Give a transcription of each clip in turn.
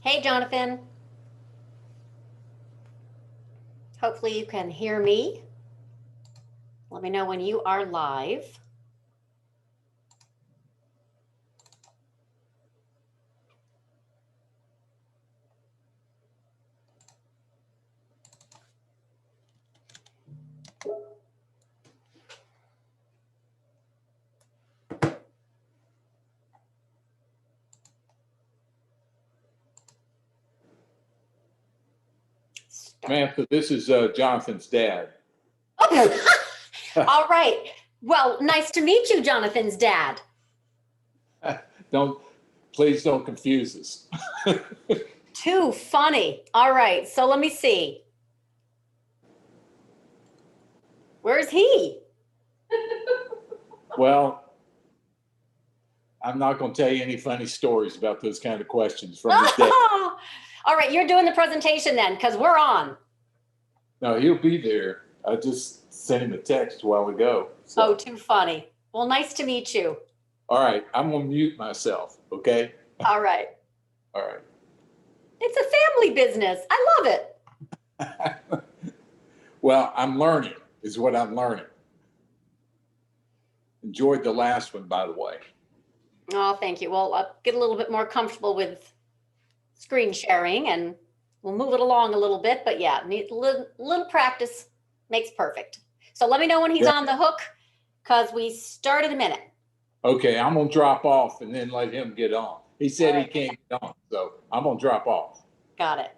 Hey, Jonathan. Hopefully you can hear me. Let me know when you are live. Samantha, this is Jonathan's dad. All right. Well, nice to meet you, Jonathan's dad. Please don't confuse us. Too funny. All right, so let me see. Where's he? Well, I'm not going to tell you any funny stories about those kind of questions from his dad. All right, you're doing the presentation then, because we're on. No, he'll be there. I just sent him a text a while ago. So. Oh, too funny. Well, nice to meet you. All right, I'm going to mute myself, okay? All right. All right. It's a family business. I love it. Well, I'm learning is what I'm learning. Enjoyed the last one, by the way. Oh, thank you. Well, I'll get a little bit more comfortable with screen sharing and we'll move it along a little bit. But yeah, need a little practice makes perfect. So let me know when he's on the hook because we start in a minute. Okay, I'm going to drop off and then let him get on. He said he can't get on, so I'm going to drop off. Got it.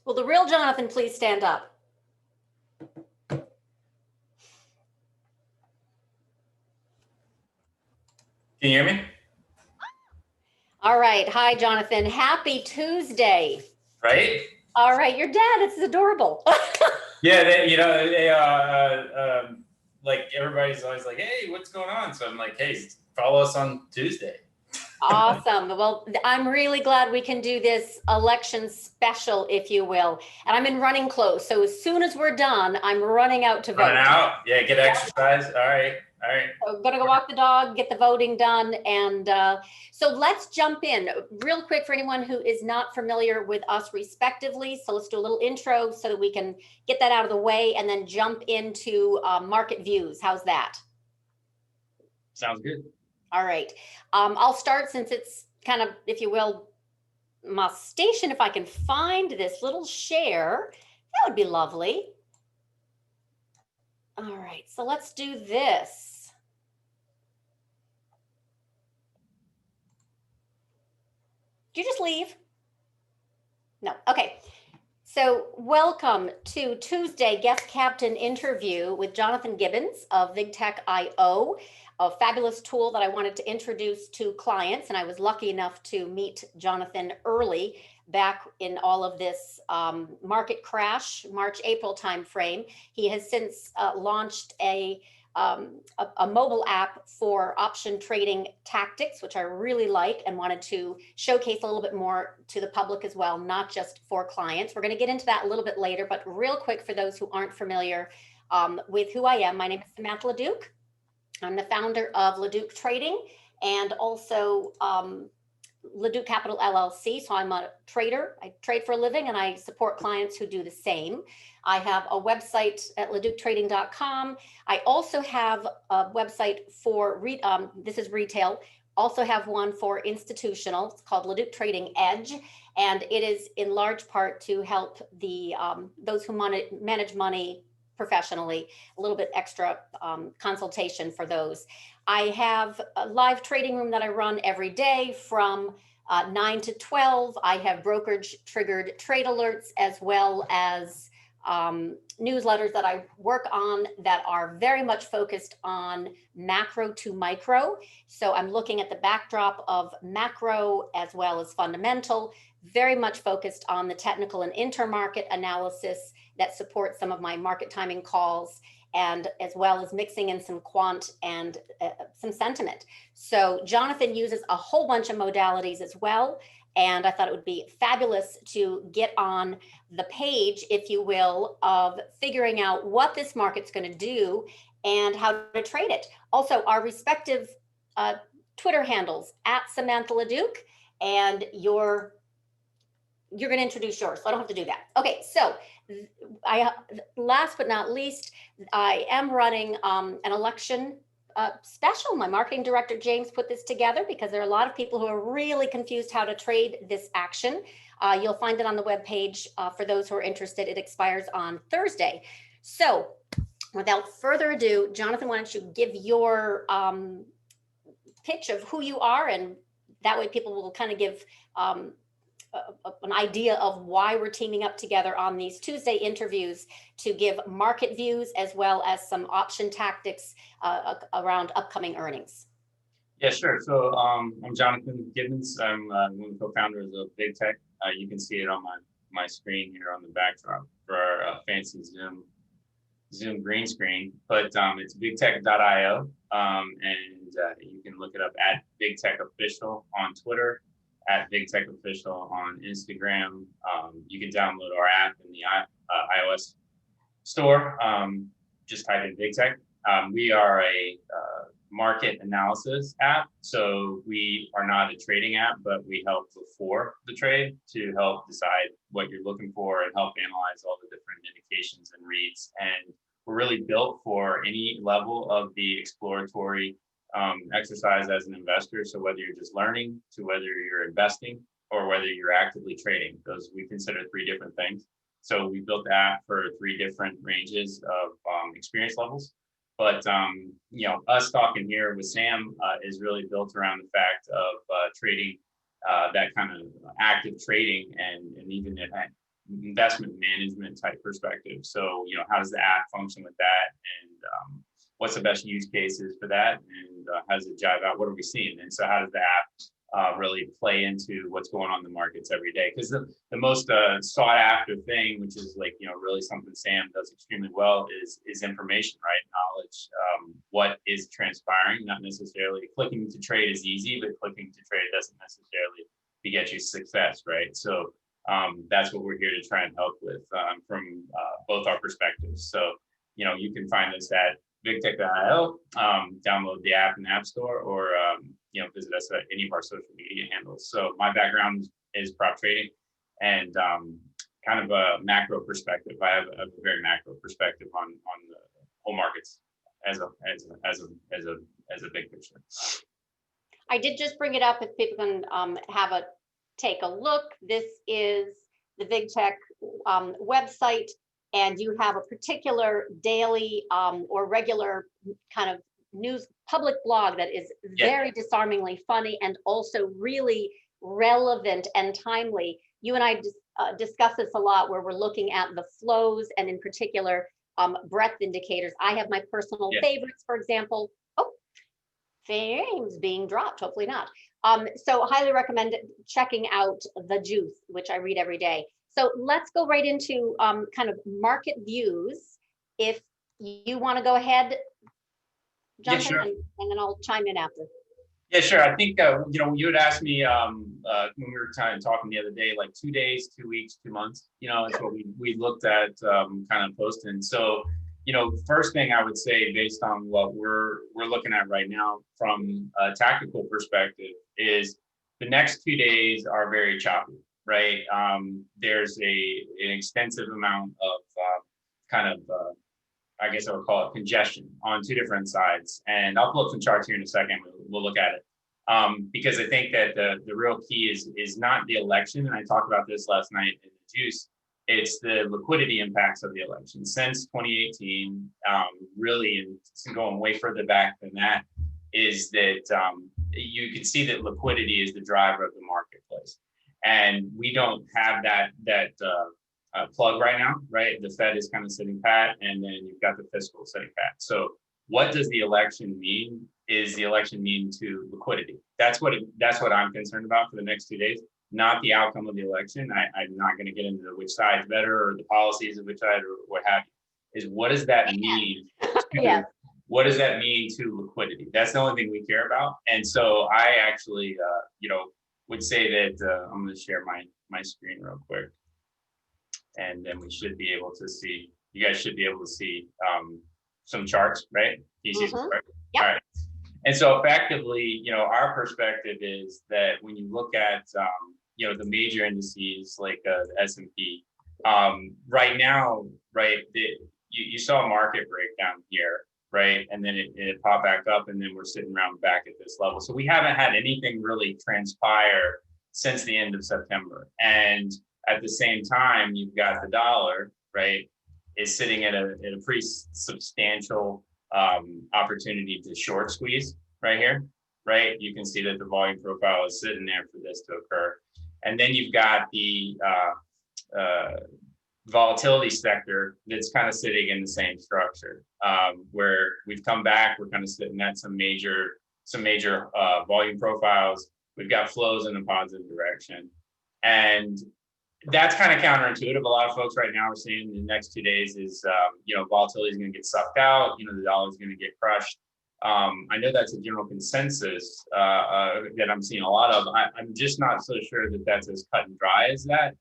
Will the real Jonathan please stand up? Can you hear me? All right. Hi, Jonathan. Happy Tuesday. Right? All right. Your dad, it's adorable. Yeah, like everybody's always like, hey, what's going on? So I'm like, hey, follow us on Tuesday. Awesome. Well, I'm really glad we can do this election special, if you will. And I'm in running clothes. So as soon as we're done, I'm running out to vote. Running out? Yeah, get exercise. All right. All right. So I'm going to go walk the dog, get the voting done. And so let's jump in real quick for anyone who is not familiar with us respectively. So let's do a little intro so that we can get that out of the way and then jump into market views. How's that? Sounds good. All right. I'll start since it's kind of, if you will, my station. If I can find this little share, that would be lovely. All right, so let's do this. Did you just leave? No, okay. So welcome to Tuesday Guest Captain interview with Jonathan Gibbons of VigTech.io, a fabulous tool that I wanted to introduce to clients. And I was lucky enough to meet Jonathan early back in all of this market crash, March, April timeframe. He has since launched a mobile app for option trading tactics, which I really like and wanted to showcase a little bit more to the public as well, not just for clients. We're going to get into that a little bit later, but real quick for those who aren't familiar with who I am, my name is Samantha LaDuc. I'm the founder of LaDucTrading and also LaDuc Capital LLC. So I'm a trader. I trade for a living and I support clients who do the same. I have a website at LaDucTrading.com. I also have a website for, this is retail, also have one for institutional. It's called LaDuc Trading Edge. And it is in large part to help the those who manage money professionally, a little bit extra consultation for those. I have a live trading room that I run every day from 9 to 12. I have brokerage-triggered trade alerts as well as newsletters that I work on that are very much focused on macro to micro. So I'm looking at the backdrop of macro as well as fundamental, very much focused on the technical and intermarket analysis that supports some of my market timing calls, and as well as mixing in some quant and some sentiment. So Jonathan uses a whole bunch of modalities as well. And I thought it would be fabulous to get on the page, if you will, of figuring out what this market's going to do and how to trade it. Also, our respective Twitter handles at Samantha LaDuc, and you're going to introduce yours, so I don't have to do that. Okay, so last but not least, I am running an election special. My marketing director, James, put this together because there are a lot of people who are really confused how to trade this action. You'll find it on the webpage for those who are interested. It expires on Thursday. So without further ado, Jonathan, why don't you give your pitch of who you are, and that way people will kind of give an idea of why we're teaming up together on these Tuesday interviews to give market views as well as some option tactics around upcoming earnings. Yeah, sure. So I'm Jonathan Gibbons. I'm one of the co-founders of Big Tech. You can see it on my screen here on the backdrop for our fancy Zoom green screen. But it's bigtech.io, and you can look it up at Big Tech Official on Twitter, at Big Tech Official on Instagram. You can download our app in the iOS store. Just type in Big Tech. We are a market analysis app. So we are not a trading app, but we help before the trade to help decide what you're looking for and help analyze all the different indications and reads. And we're really built for any level of the exploratory exercise as an investor. So whether you're just learning to whether you're investing or whether you're actively trading, those we consider three different things. So we built the app for three different ranges of experience levels. But us talking here with Sam is really built around the fact of trading, that kind of active trading and even an investment management type perspective. So how does the app function with that, and what's the best use cases for that, and how does it jive out? What are we seeing? And so how does the app really play into what's going on in the markets every day? Because the most sought after thing, which is really something Sam does extremely well, is information, right? Knowledge, what is transpiring, not necessarily clicking to trade is easy, but clicking to trade doesn't necessarily beget you success, right? So that's what we're here to try and help with from both our perspectives. So, you can find us at bigtech.io, download the app in the App Store, or visit us at any of our social media handles. So my background is prop trading, and kind of a macro perspective. I have a very macro perspective on the whole markets as a big picture. I did just bring it up if people can take a look. This is the Big Tech website, and you have a particular daily or regular kind of news public blog that is very disarmingly funny and also really relevant and timely. You and I discuss this a lot, where we're looking at the flows and in particular breadth indicators. I have my personal favorites, for example. Oh, fame's being dropped, hopefully not. So highly recommend checking out The Juice, which I read every day. So let's go right into kind of market views. If you want to go ahead, Jonathan, sure. and then I'll chime in after. Yeah, sure. I think you had asked me when we were talking the other day, like 2 days, 2 weeks, 2 months. That's what we looked at kind of posting. So first thing I would say, based on what we're looking at right now from a tactical perspective, is the next 2 days are very choppy, right? There's an extensive amount of I guess I would call it congestion on two different sides. And I'll pull up some charts here in a second. We'll look at it. Because I think that the real key is not the election. And I talked about this last night in the Juice. It's the liquidity impacts of the election. Since 2018, really, and going way further back than that, is that you can see that liquidity is the driver of the marketplace. And we don't have that plug right now, right? The Fed is kind of sitting pat, and then you've got the fiscal sitting pat. So what does the election mean? Is the election mean to liquidity? That's what I'm concerned about for the next 2 days, not the outcome of the election. I'm not going to get into which side's better or the policies of which side or what have you. Is what does that mean? Yeah. What does that mean to liquidity? That's the only thing we care about. And so I actually, would say that I'm going to share my screen real quick, and then we should be able to see. You guys should be able to see some charts, right? Can you see some charts? Yep. All right. And so effectively, our perspective is that when you look at, the major indices like the S&P, right now, right, you saw a market breakdown here, right? And then it popped back up, and then we're sitting around back at this level. So we haven't had anything really transpire since the end of September. And at the same time, you've got the dollar, right, is sitting at a pretty substantial opportunity to short squeeze right here, right? You can see that the volume profile is sitting there for this to occur. And then you've got the volatility sector that's kind of sitting in the same structure, where we've come back, we're kind of sitting at some major volume profiles. We've got flows in a positive direction. And that's kind of counterintuitive. A lot of folks right now are saying the next 2 days is, volatility is going to get sucked out. The dollar is going to get crushed. I know that's a general consensus that I'm seeing a lot of. I'm just not so sure that that's as cut and dry as that.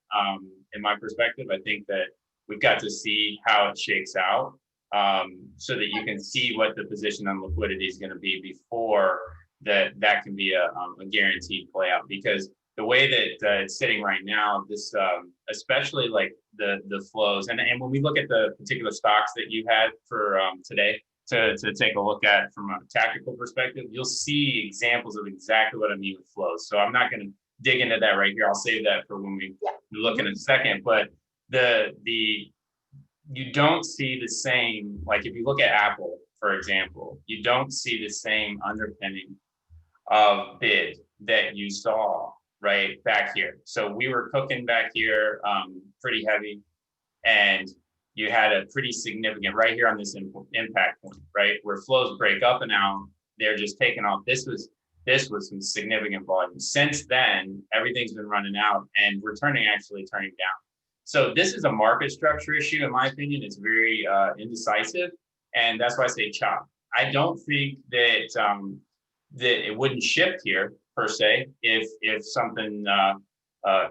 In my perspective, I think that we've got to see how it shakes out, so that you can see what the position on liquidity is going to be before that can be a guaranteed play out. Because the way that it's sitting right now, this especially like the flows, and when we look at the particular stocks that you had for today to take a look at from a tactical perspective, you'll see examples of exactly what I mean with flows. So I'm not going to dig into that right here. I'll save that for when we look in a second. But you don't see the same, like if you look at Apple, for example, you don't see the same underpinning of bid that you saw right back here. So we were cooking back here pretty heavy, and you had a pretty significant right here on this impact point, right, where flows break up and out. They're just taking off. This was some significant volume. Since then, everything's been running out, and we're actually turning down. So this is a market structure issue, in my opinion. It's very indecisive, and that's why I say chop. I don't think that that it wouldn't shift here per se if something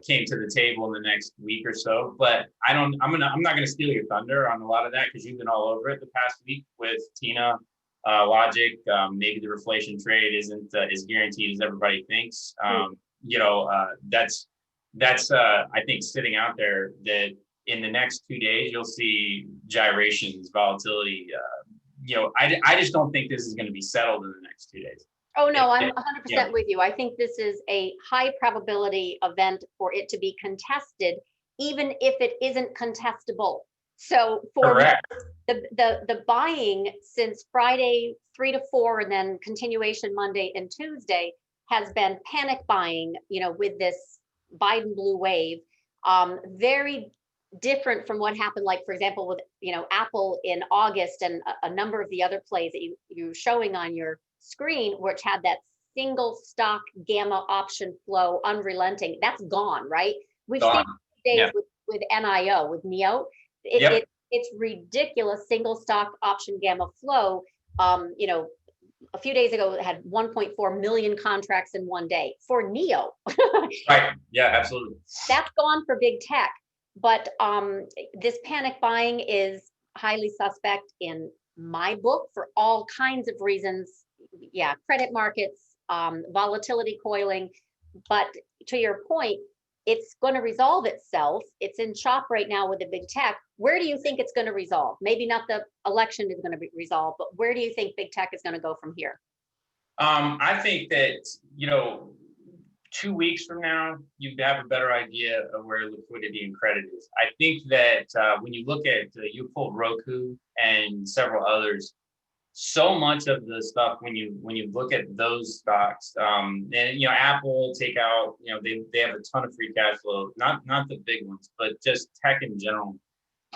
came to the table in the next week or so. But I'm not gonna steal your thunder on a lot of that, because you've been all over it the past week with Tina logic. Maybe the reflation trade isn't as guaranteed as everybody thinks. That's I think sitting out there, that in the next 2 days you'll see gyrations, volatility. I just don't think this is going to be settled in the next 2 days. Oh, no, I'm 100% with you. I think this is a high probability event for it to be contested, even if it isn't contestable. So for the buying since Friday 3 to 4, and then continuation Monday and Tuesday, has been panic buying, with this Biden blue wave, very different from what happened, like, for example, with, Apple in August, and a number of the other plays that you're showing on your screen, which had that single stock gamma option flow unrelenting. That's gone, right? We've seen days with NIO, with NEO. It's ridiculous single stock option gamma flow. A few days ago, it had 1.4 million contracts in one day for NEO. Right. Yeah, absolutely. That's gone for big tech. But this panic buying is highly suspect in my book for all kinds of reasons. Yeah, credit markets, volatility coiling. But to your point, it's going to resolve itself. It's in chop right now with the big tech. Where do you think it's going to resolve? Maybe not the election is going to be resolved, but where do you think big tech is going to go from here? I think that, 2 weeks from now, you have a better idea of where liquidity and credit is. I think that when you look at, you pull Roku and several others, so much of the stuff when you look at those stocks, and Apple, take out, they have a ton of free cash flow, not the big ones, but just tech in general.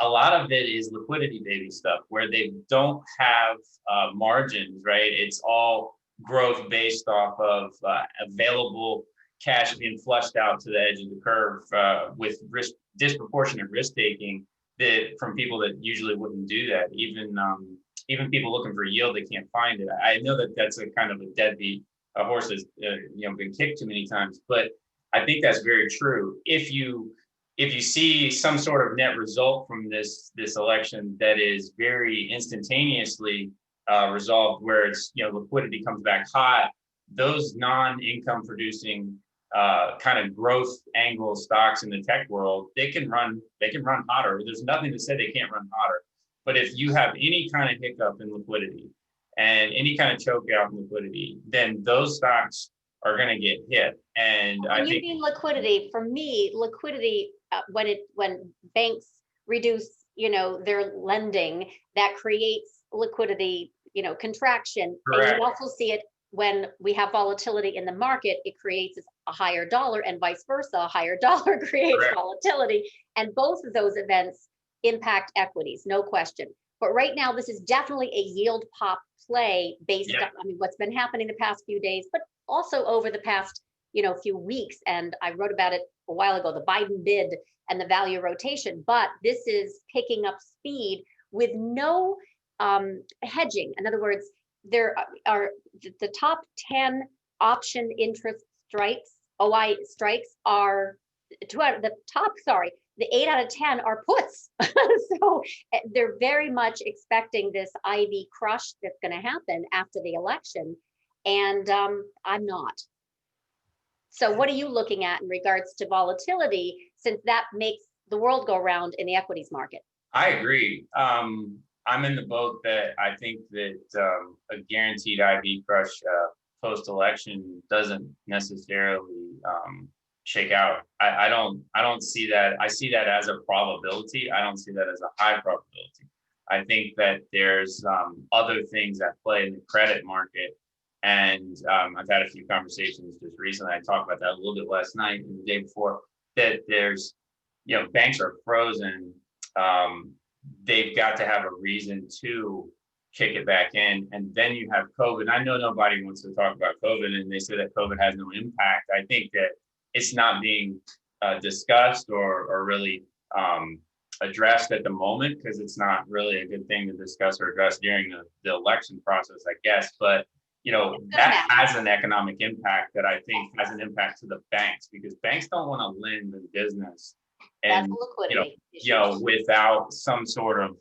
A lot of it is liquidity baby stuff where they don't have margins, right? It's all growth based off of available cash being flushed out to the edge of the curve with disproportionate risk taking from people that usually wouldn't do that. Even people looking for yield, they can't find it. I know that that's a kind of a deadbeat horse has been kicked too many times, but I think that's very true. If you see some sort of net result from this election that is very instantaneously resolved, where it's liquidity comes back hot, those non-income producing kind of growth angle stocks in the tech world, they can run hotter. There's nothing to say they can't run hotter. But if you have any kind of hiccup in liquidity and any kind of choke out in liquidity, then those stocks are going to get hit. And when you mean liquidity, for me, liquidity when banks reduce their lending, that creates liquidity contraction. Correct. And you also see it when we have volatility in the market. It creates a higher dollar, and vice versa. A higher dollar creates Correct. volatility, and both of those events impact equities, no question. But right now, this is definitely a yield pop play based on what's been happening the past few days, but also over the past few weeks. And I wrote about it a while ago, the Biden bid and the value rotation. But this is picking up speed with no hedging. In other words, there are the top 10 option interest strikes, OI strikes, are the 8 out of 10 are puts. So they're very much expecting this IV crush that's going to happen after the election. And I'm not. So what are you looking at in regards to volatility, since that makes the world go round in the equities market? I agree. I'm in the boat that I think that a guaranteed IV crush post-election doesn't necessarily shake out. I don't see that. I see that as a probability. I don't see that as a high probability. I think that there's other things at play in the credit market. And I've had a few conversations just recently. I talked about that a little bit last night and the day before, that there's, banks are frozen. They've got to have a reason to kick it back in. And then you have COVID. I know nobody wants to talk about COVID, and they say that COVID has no impact. I think that it's not being discussed or really addressed at the moment, because it's not really a good thing to discuss or address during the election process, I guess. But that has an economic impact that I think has an impact to the banks, because banks don't want to lend in business and without some sort of,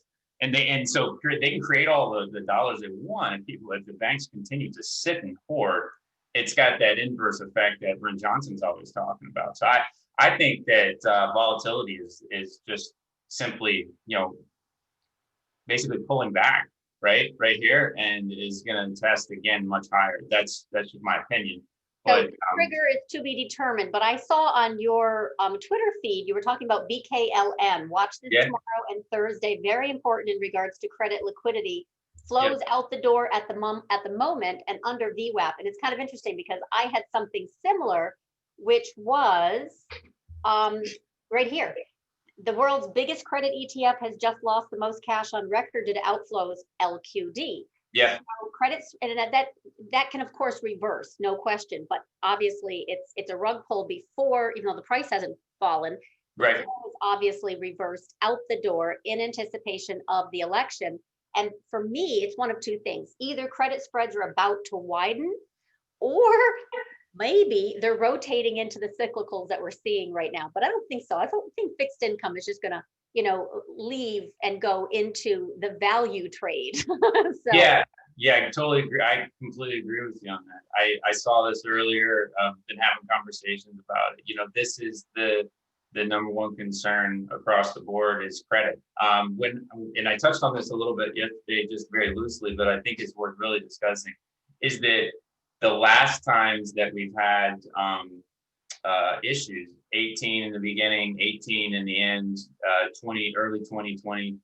so they can create all the dollars they want, and if the banks continue to sit and hoard, it's got that inverse effect that Brent Johnson's always talking about. So I think that volatility is just simply basically pulling back right here, and is going to test again much higher. That's just my opinion. So trigger is to be determined. But I saw on your Twitter feed, you were talking about BKLM. Watch this tomorrow and Thursday. Very important in regards to credit liquidity. Flows out the door at the moment and under VWAP. And it's kind of interesting because I had something similar, which was right here. The world's biggest credit ETF has just lost the most cash on record due to outflows, LQD. Yeah. So credits, and that can of course reverse, no question. But obviously, it's a rug pull before, even though the price hasn't fallen. Right. It's obviously reversed out the door in anticipation of the election. And for me, it's one of two things: either credit spreads are about to widen, or maybe they're rotating into the cyclicals that we're seeing right now. But I don't think so. I don't think fixed income is just going to leave and go into the value trade. So. Yeah, I totally agree. I completely agree with you on that. I saw this earlier, been having conversations about it. This is the number one concern across the board is credit. And I touched on this a little bit yesterday, just very loosely, but I think it's worth really discussing, is that the last times that we've had issues, 18 in the beginning, 18 in the end, early 2020,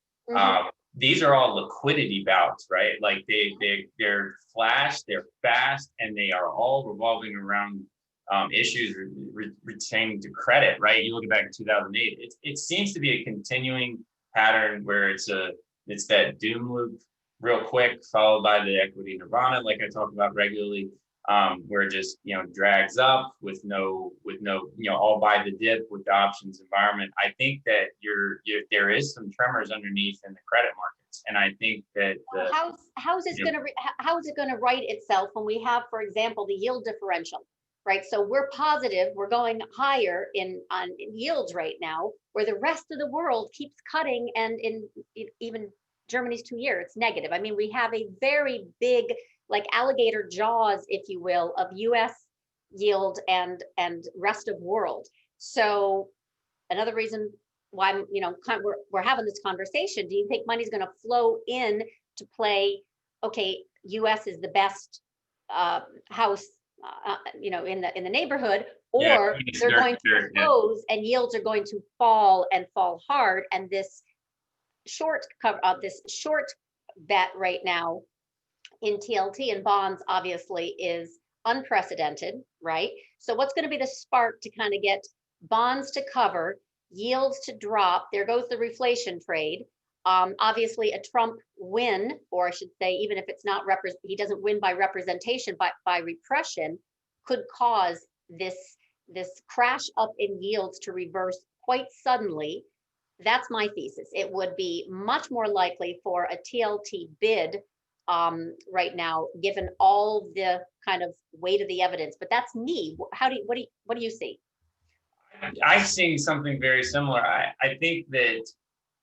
these are all liquidity bouts, right? Like they're flash, they're fast, and they are all revolving around issues retaining to credit, right? You look back in 2008, it seems to be a continuing pattern where it's that doom loop real quick, followed by the equity nirvana, like I talk about regularly, where it just drags up with no all by the dip with the options environment. I think that there is some tremors underneath in the credit markets, and I think that how is it going to right itself when we have, for example, the yield differential, right? So we're positive, we're going higher on yields right now, where the rest of the world keeps cutting, and in even Germany's 2-year, it's negative. I mean, we have a very big, like alligator jaws, if you will, of US yield and rest of world. So another reason why we're having this conversation, do you think money's going to flow in to play, okay, US is the best house in the neighborhood, or they're going to close and yields are going to fall hard, and this short bet right now in TLT and bonds obviously is unprecedented, right? So what's going to be the spark to kind of get bonds to cover, yields to drop? There goes the reflation trade. Obviously a Trump win, or I should say, even if it's not he doesn't win by representation, but by repression, could cause this crash up in yields to reverse quite suddenly. That's my thesis. It would be much more likely for a TLT bid right now, given all the kind of weight of the evidence. But that's me. What do you see? I'm seeing something very similar. I think that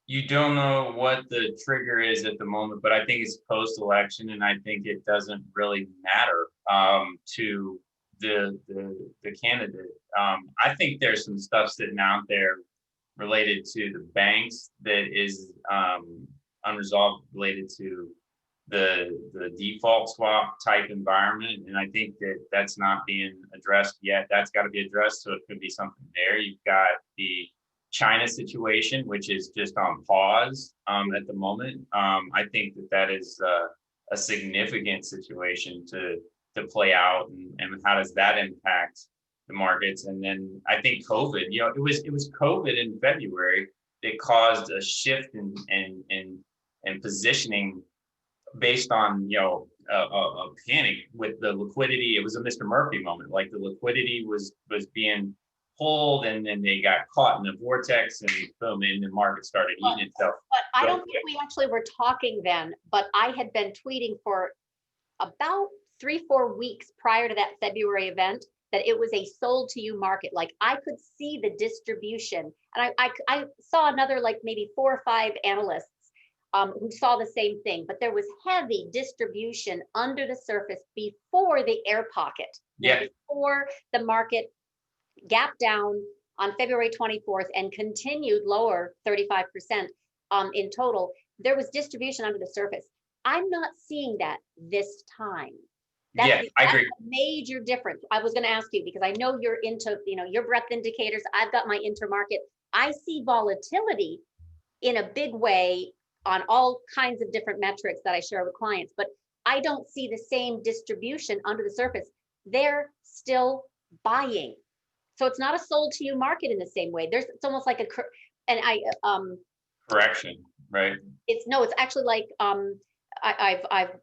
you don't know what the trigger is at the moment, but I think it's post-election, and I think it doesn't really matter to the candidate. I think there's some stuff sitting out there related to the banks that is unresolved, related to the default swap type environment, and I think that that's not being addressed yet. That's got to be addressed, so it could be something there. You've got the China situation, which is just on pause at the moment. I think that is a significant situation to play out, and how does that impact the markets? And then I think COVID, it was COVID in February that caused a shift in positioning based on a panic with the liquidity. It was a Mr. Murphy moment. Like the liquidity was being pulled, and then they got caught in the vortex, and boom, and the market started eating itself. But I don't think we actually were talking then, but I had been tweeting for about 3-4 weeks prior to that February event that it was a sold to you market. Like I could see the distribution, and I saw another like maybe 4 or 5 analysts who saw the same thing, but there was heavy distribution under the surface before the air pocket, before the market gapped down on February 24th and continued lower 35% in total. There was distribution under the surface. I'm not seeing that this time. That's I agree. A major difference. I was going to ask you, because I know you're into, your breadth indicators. I've got my intermarket. I see volatility in a big way on all kinds of different metrics that I share with clients, but I don't see the same distribution under the surface. They're still buying. So it's not a sold to you market in the same way. It's almost like correction, right? It's actually like, I've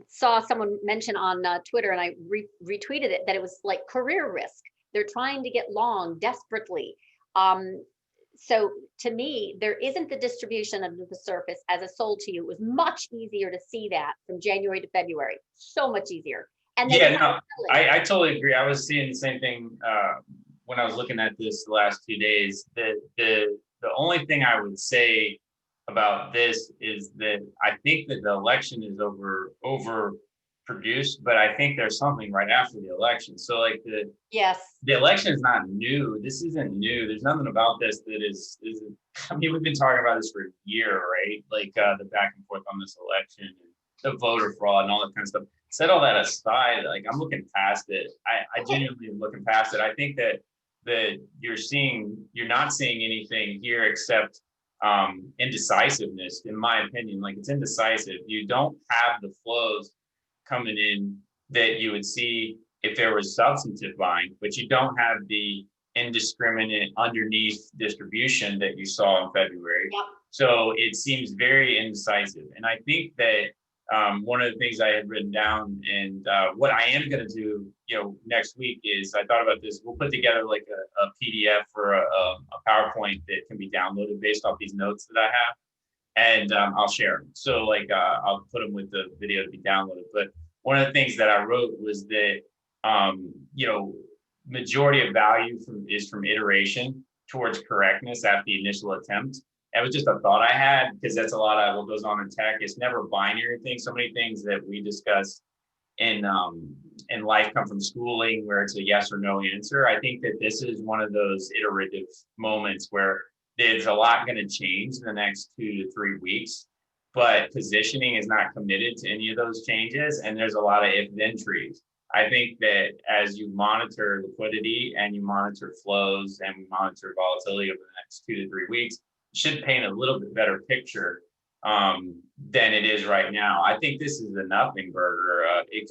saw someone mention on Twitter, and I retweeted it, that it was like career risk. They're trying to get long desperately. So to me, there isn't the distribution under the surface as a sold to you. It was much easier to see that from January to February. So much easier. And I totally agree. I was seeing the same thing when I was looking at this the last 2 days. The only thing I would say about this is that I think that the election is overproduced, but I think there's something right after the election. So like the election is not new. This isn't new. There's nothing about this that is I mean, we've been talking about this for a year, right? Like the back and forth on this election, and the voter fraud and all that kind of stuff. Set all that aside, like I'm looking past it. I genuinely am looking past it. I think that you're not seeing anything here except indecisiveness, in my opinion. Like, it's indecisive. You don't have the flows coming in that you would see if there was substantive buying, but you don't have the indiscriminate underneath distribution that you saw in February. Yep. So it seems very indecisive. And I think that one of the things I had written down, and what I am going to do, next week, is I thought about this. We'll put together like a PDF or a PowerPoint that can be downloaded based off these notes that I have, and I'll share them. So like I'll put them with the video to be downloaded. But one of the things that I wrote was that majority of value is from iteration towards correctness after the initial attempt. That was just a thought I had, because that's a lot of what goes on in tech. It's never binary things. So many things that we discuss in life come from schooling, where it's a yes or no answer. I think that this is one of those iterative moments where there's a lot going to change in the next 2 to 3 weeks, but positioning is not committed to any of those changes. And there's a lot of if-then trees. I think that as you monitor liquidity and you monitor flows and monitor volatility over the next 2 to 3 weeks, should paint a little bit better picture than it is right now. I think this is a nothing burger. It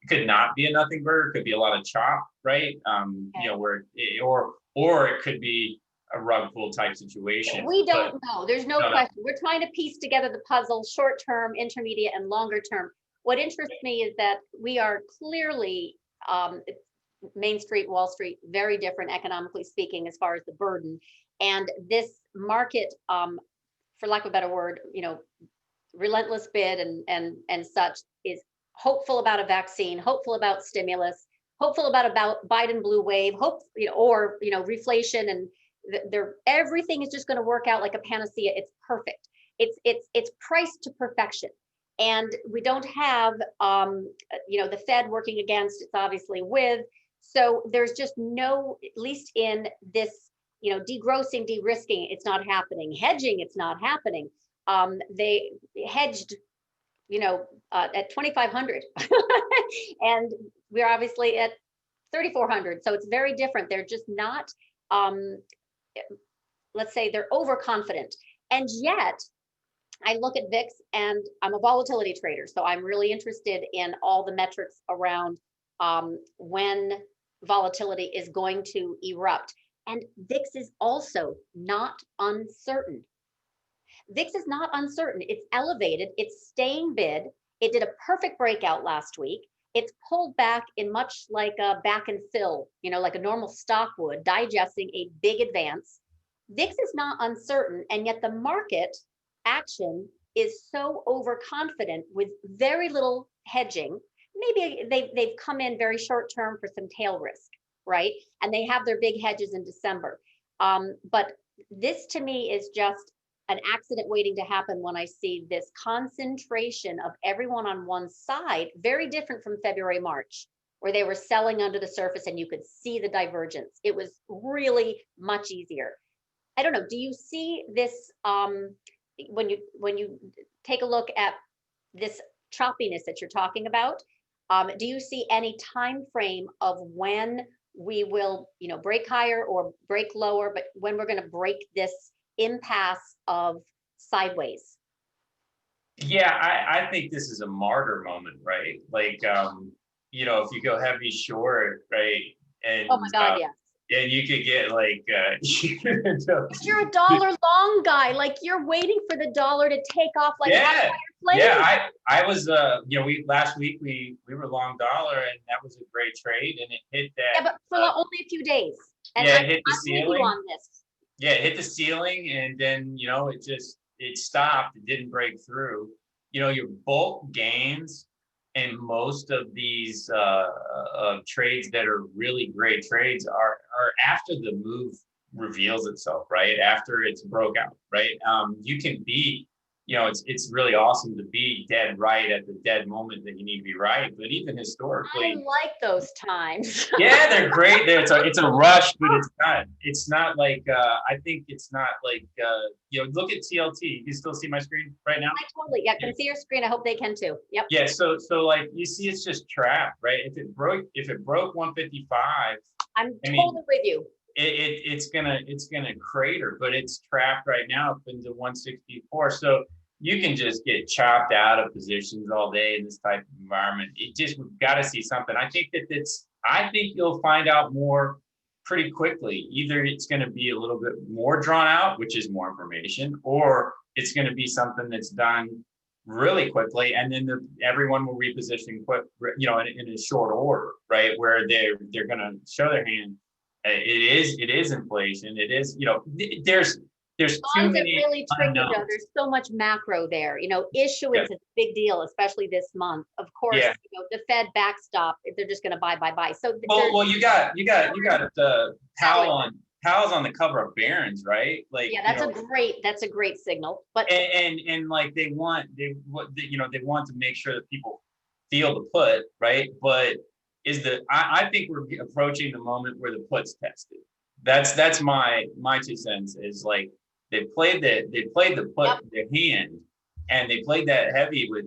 could not be a nothing burger. It could be a lot of chop, right? Or it could be a rug pull type situation. We don't know. There's no question. We're trying to piece together the puzzle, short term, intermediate, and longer term. What interests me is that we are clearly Main Street, Wall Street, very different economically speaking as far as the burden. And this market, for lack of a better word, relentless bid and such, is hopeful about a vaccine, hopeful about stimulus, hopeful about Biden blue wave, or reflation, and everything is just going to work out like a panacea. It's perfect. It's priced to perfection. And we don't have, the Fed working against, it's obviously with. So there's just no, at least in this, degrossing, de-risking, it's not happening. Hedging, it's not happening. They hedged, at 2,500 and we're obviously at 3,400. So it's very different. They're just not, let's say they're overconfident. And yet, I look at VIX, and I'm a volatility trader, so I'm really interested in all the metrics around when volatility is going to erupt. And VIX is also not uncertain. VIX is not uncertain. It's elevated. It's staying bid. It did a perfect breakout last week. It's pulled back in much like a back and fill, like a normal stock would, digesting a big advance. VIX is not uncertain, and yet the market action is so overconfident with very little hedging. Maybe they've come in very short term for some tail risk, right? And they have their big hedges in December. But this to me is just an accident waiting to happen when I see this concentration of everyone on one side, very different from February, March, where they were selling under the surface and you could see the divergence. It was really much easier. I don't know, do you see this when you take a look at this choppiness that you're talking about? Do you see any time frame of when we will, break higher or break lower, but when we're going to break this impasse of sideways? Yeah, I think this is a martyr moment, right? Like, if you go heavy short, right? And oh my God, yes. And you could get like, but you're a dollar long guy. Like, you're waiting for the dollar to take off. Like, I was, last week we were long dollar, and that was a great trade, and it hit that. Yeah, but for only a few days. And it hit the ceiling. On this. Yeah, it hit the ceiling, and then it stopped. It didn't break through. Your bulk gains in most of these trades that are really great trades are after the move reveals itself, right? After it's broke out, right? You can be, it's really awesome to be dead right at the dead moment that you need to be right. But even historically, I like those times. Yeah, they're great. It's a rush, but it's not like, I think it's not like, look at TLT. You can still see my screen right now? I totally, yeah, can see your screen. I hope they can too. Yep. Yeah, so like you see, it's just trapped, right? If it broke 155, I'm totally with you. it's gonna crater, but it's trapped right now up into 164. So you can just get chopped out of positions all day in this type of environment. We've got to see something. I think you'll find out more pretty quickly. Either it's going to be a little bit more drawn out, which is more information, or it's going to be something that's done really quickly, and then everyone will reposition quick, in a short order, right? Where they're going to show their hand. It is inflation. It is, there's too Bonds are many really tricky though. unknowns. There's so much macro there. Issuance is a big deal, especially this month. Of course, Yeah. The Fed backstop, they're just going to buy. So Well, you got Powell's on the cover of Barron's, right? Like, yeah, that's a great signal. But and like they want to make sure that people feel the put, right? But I think we're approaching the moment where the put's tested. That's my 2 cents, is like they played the put, the hand, and they played that heavy with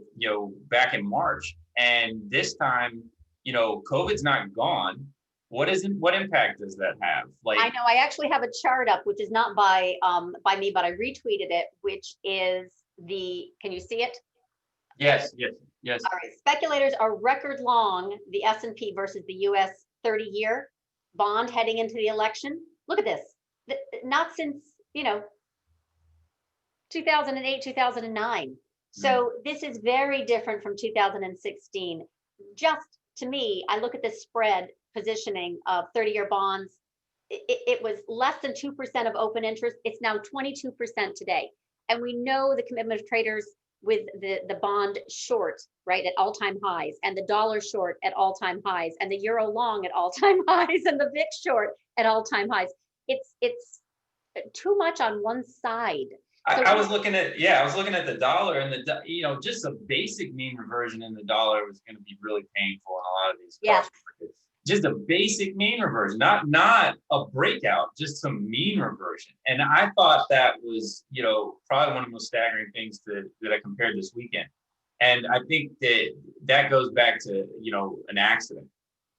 back in March, and this time COVID's not gone. What impact does that have? Like, I know I actually have a chart up, which is not by me, but I retweeted it, which is can you see it? Yes. All right. Speculators are record long the S&P versus the US 30-year bond heading into the election. Look at this. Not since, 2008, 2009. So this is very different from 2016. Just to me, I look at the spread positioning of 30-year bonds. It was less than 2% of open interest. It's now 22% today. And we know the commitment of traders with the bond short, right, at all-time highs, and the dollar short at all-time highs, and the euro long at all-time highs, and the VIX short at all-time highs. It's too much on one side. So I was looking at the dollar, and just a basic mean reversion in the dollar was going to be really painful in a lot of these markets. Just a basic mean reversion, not a breakout, just some mean reversion. And I thought that was, probably one of the most staggering things that I compared this weekend. And I think that goes back to, an accident,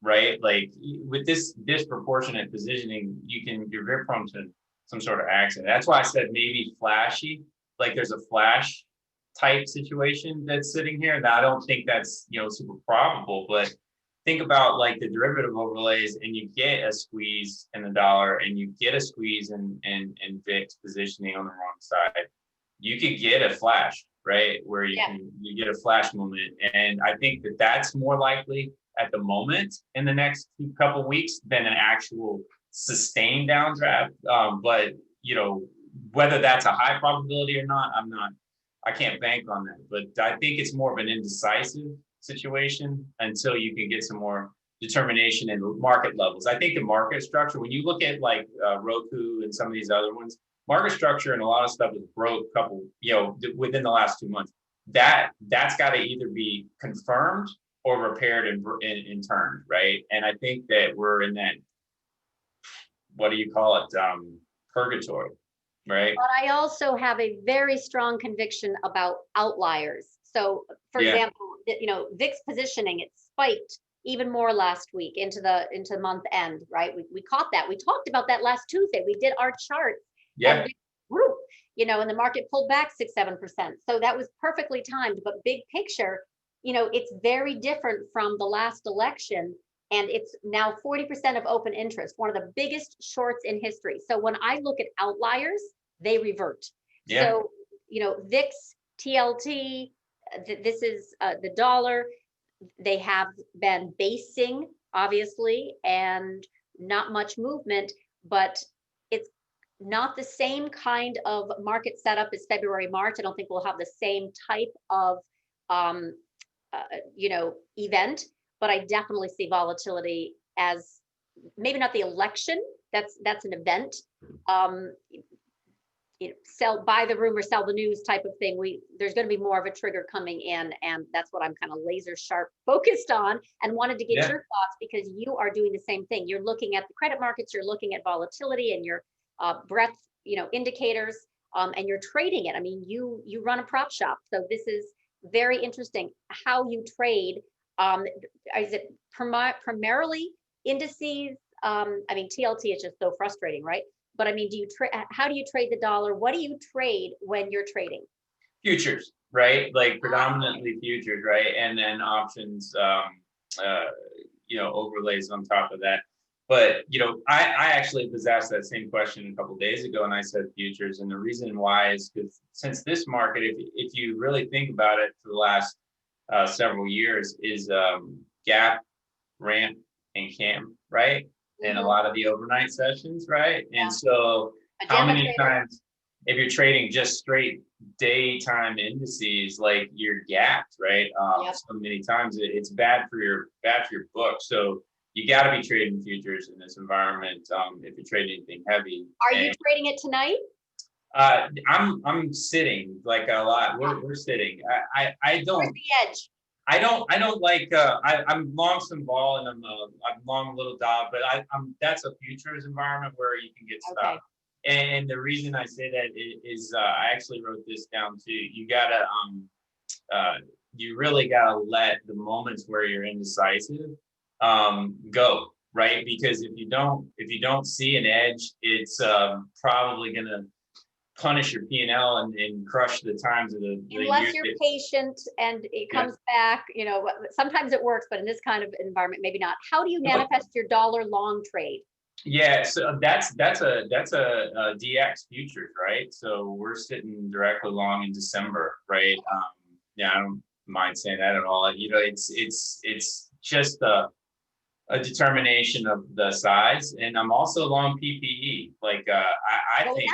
right? Like with this disproportionate positioning, you're very prone to some sort of accident. That's why I said maybe flashy, like there's a flash type situation that's sitting here. Now, I don't think that's, super probable, but think about like the derivative overlays, and you get a squeeze in the dollar, and you get a squeeze in VIX positioning on the wrong side. You could get a flash, right? Where you get a flash moment. And I think that's more likely at the moment in the next couple of weeks than an actual sustained downdraft. But whether that's a high probability or not, I can't bank on that. But I think it's more of an indecisive situation until you can get some more determination in market levels. I think the market structure, when you look at like Roku and some of these other ones, market structure and a lot of stuff is broke within the last 2 months. That's got to either be confirmed or repaired and turned, right? And I think that we're in that, what do you call it, purgatory, right? But I also have a very strong conviction about outliers. So, for example, VIX positioning, it spiked even more last week into month end, right? We caught that. We talked about that last Tuesday. We did our chart. Yeah. And the market pulled back 6-7%. So that was perfectly timed. But big picture, it's very different from the last election. And it's now 40% of open interest, one of the biggest shorts in history. So when I look at outliers, they revert. Yeah. So, VIX, TLT, this is the dollar. They have been basing, obviously, and not much movement, but it's not the same kind of market setup as February, March. I don't think we'll have the same type of, event, but I definitely see volatility as maybe not the election. That's an event. Buy the rumor, sell the news type of thing. There's going to be more of a trigger coming in, and that's what I'm kind of laser sharp focused on, and wanted to get your thoughts, because you are doing the same thing. You're looking at the credit markets, you're looking at volatility and your breadth, indicators, and you're trading it. I mean, you run a prop shop, so this is very interesting how you trade. Is it primarily indices, I mean, TLT is just so frustrating, right? But I mean, how do you trade the dollar? What do you trade when you're trading? Futures, right? Like predominantly futures, right? And then options, overlays on top of that. But, I actually was asked that same question a couple of days ago, and I said futures. And the reason why is because since this market, if you really think about it for the last several years, is gap, ramp, and cam, right? And a lot of the overnight sessions, right? And so how many times, if you're trading just straight daytime indices, like you're gapped, right? So many times it's bad for your book. So you got to be trading futures in this environment if you're trading anything heavy. Are you trading it tonight? I'm sitting like a lot. We're sitting. I don't. Where's the edge? I don't like. I'm long some vol and I'm long little dot, but that's a futures environment where you can get stuck. Okay. And the reason I say that is I actually wrote this down too. You gotta you really gotta let the moments where you're indecisive go, right? Because if you don't see an edge, it's probably gonna punish your P&L and crush the times of the unless you're patient and it comes back. Sometimes it works, but in this kind of environment, maybe not. How do you manifest your dollar long trade? Yeah, so that's a DX futures, right? So we're sitting directly long in December, right? I don't mind saying that at all. It's just a determination of the size, and I'm also long PPE. Like I think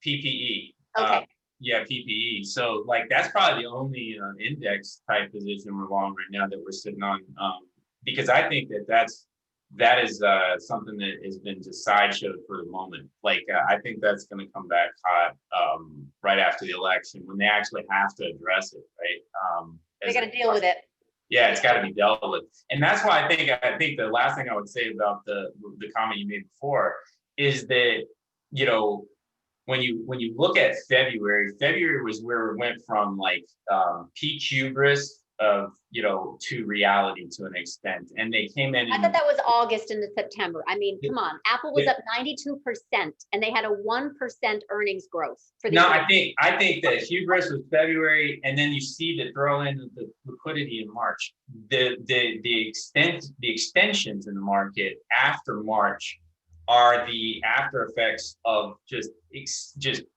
PPE. Okay. PPE. So like that's probably the only index type position we're long right now that we're sitting on, because I think that is something that has been just sideshowed for the moment. Like I think that's going to come back hot right after the election when they actually have to address it, right? They got to deal with it. Yeah, it's got to be dealt with, and that's why I think the last thing I would say about the comment you made before is that when you look at February was where it went from like peak hubris of to reality to an extent, and they came in. I thought that was August into September. I mean, come on, Apple was up 92%, and they had a 1% earnings growth for the year. I think that hubris was February, and then you see the throw in the liquidity in March. The extensions in the market after March are the after effects of just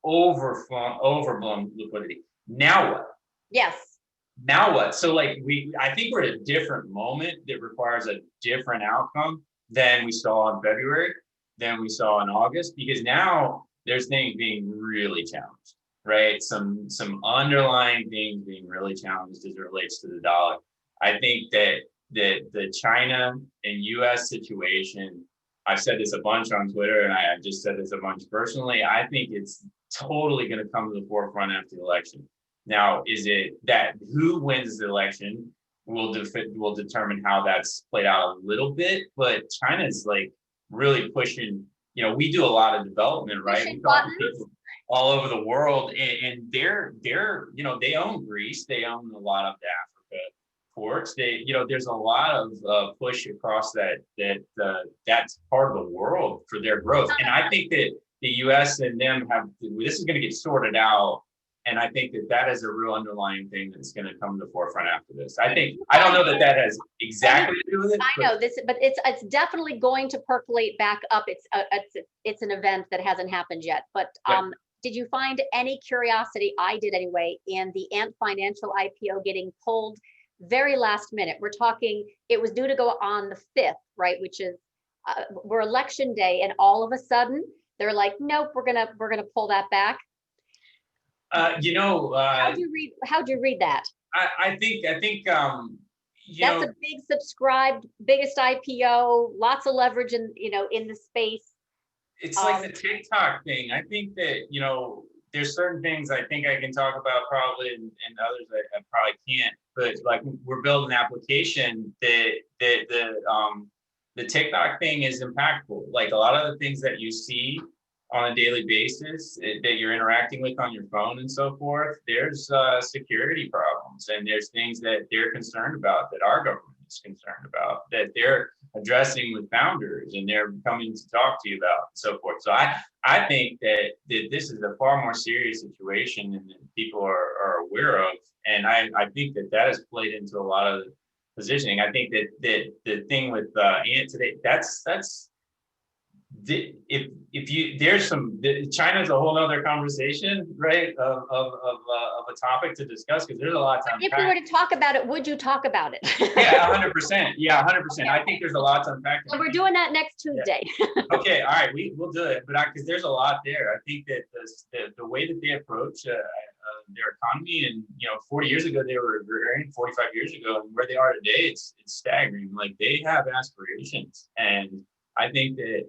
overblown liquidity. Now what? Yes. Now what? So like I think we're at a different moment that requires a different outcome than we saw in February, than we saw in August, because now there's things being really challenged, right? Some underlying things being really challenged as it relates to the dollar. I think that the China and US situation, I've said this a bunch on Twitter, and I just said this a bunch personally. I think it's totally going to come to the forefront after the election. Now, is it that who wins the election will determine how that's played out a little bit, but China's like really pushing. We do a lot of development, right? We talk to people all over the world, and they're they own Greece, they own a lot of the Africa ports. There's a lot of push across that's part of the world for their growth, and I think that the U.S. and them this is going to get sorted out. And I think that is a real underlying thing that's going to come to the forefront after this. I don't know that has exactly to do with it. I know this, but it's definitely going to percolate back up. It's an event that hasn't happened yet. But did you find any curiosity? I did anyway, in the Ant Financial IPO getting pulled very last minute. We're talking, it was due to go on the 5th, right? Which is we're election day, and all of a sudden they're like, nope, we're gonna pull that back. How'd you read that? I think that's a big subscribed, biggest IPO, lots of leverage in the space. It's like the TikTok thing. I think that there's certain things I think I can talk about probably, and others I probably can't. But like we're building an application that the TikTok thing is impactful. Like a lot of the things that you see on a daily basis that you're interacting with on your phone and so forth, there's security problems, and there's things that they're concerned about, that our government is concerned about, that they're addressing with founders, and they're coming to talk to you about and so forth. So I think that this is a far more serious situation than people are aware of. And I think that has played into a lot of the positioning. I think that the thing with Ant today, that's if you there's some China's a whole other conversation, right, of a topic to discuss, because there's a lot of time. If we were to talk about it, would you talk about it? Yeah, 100%. Yeah, 100%. I think there's a lot to unpack. So we're doing that next Tuesday. Yeah. Okay, all right, we'll do it, but because there's a lot there. I think that the way that they approach their economy, and 40 years ago they were agrarian, 45 years ago, and where they are today, it's staggering. Like, they have aspirations, and I think that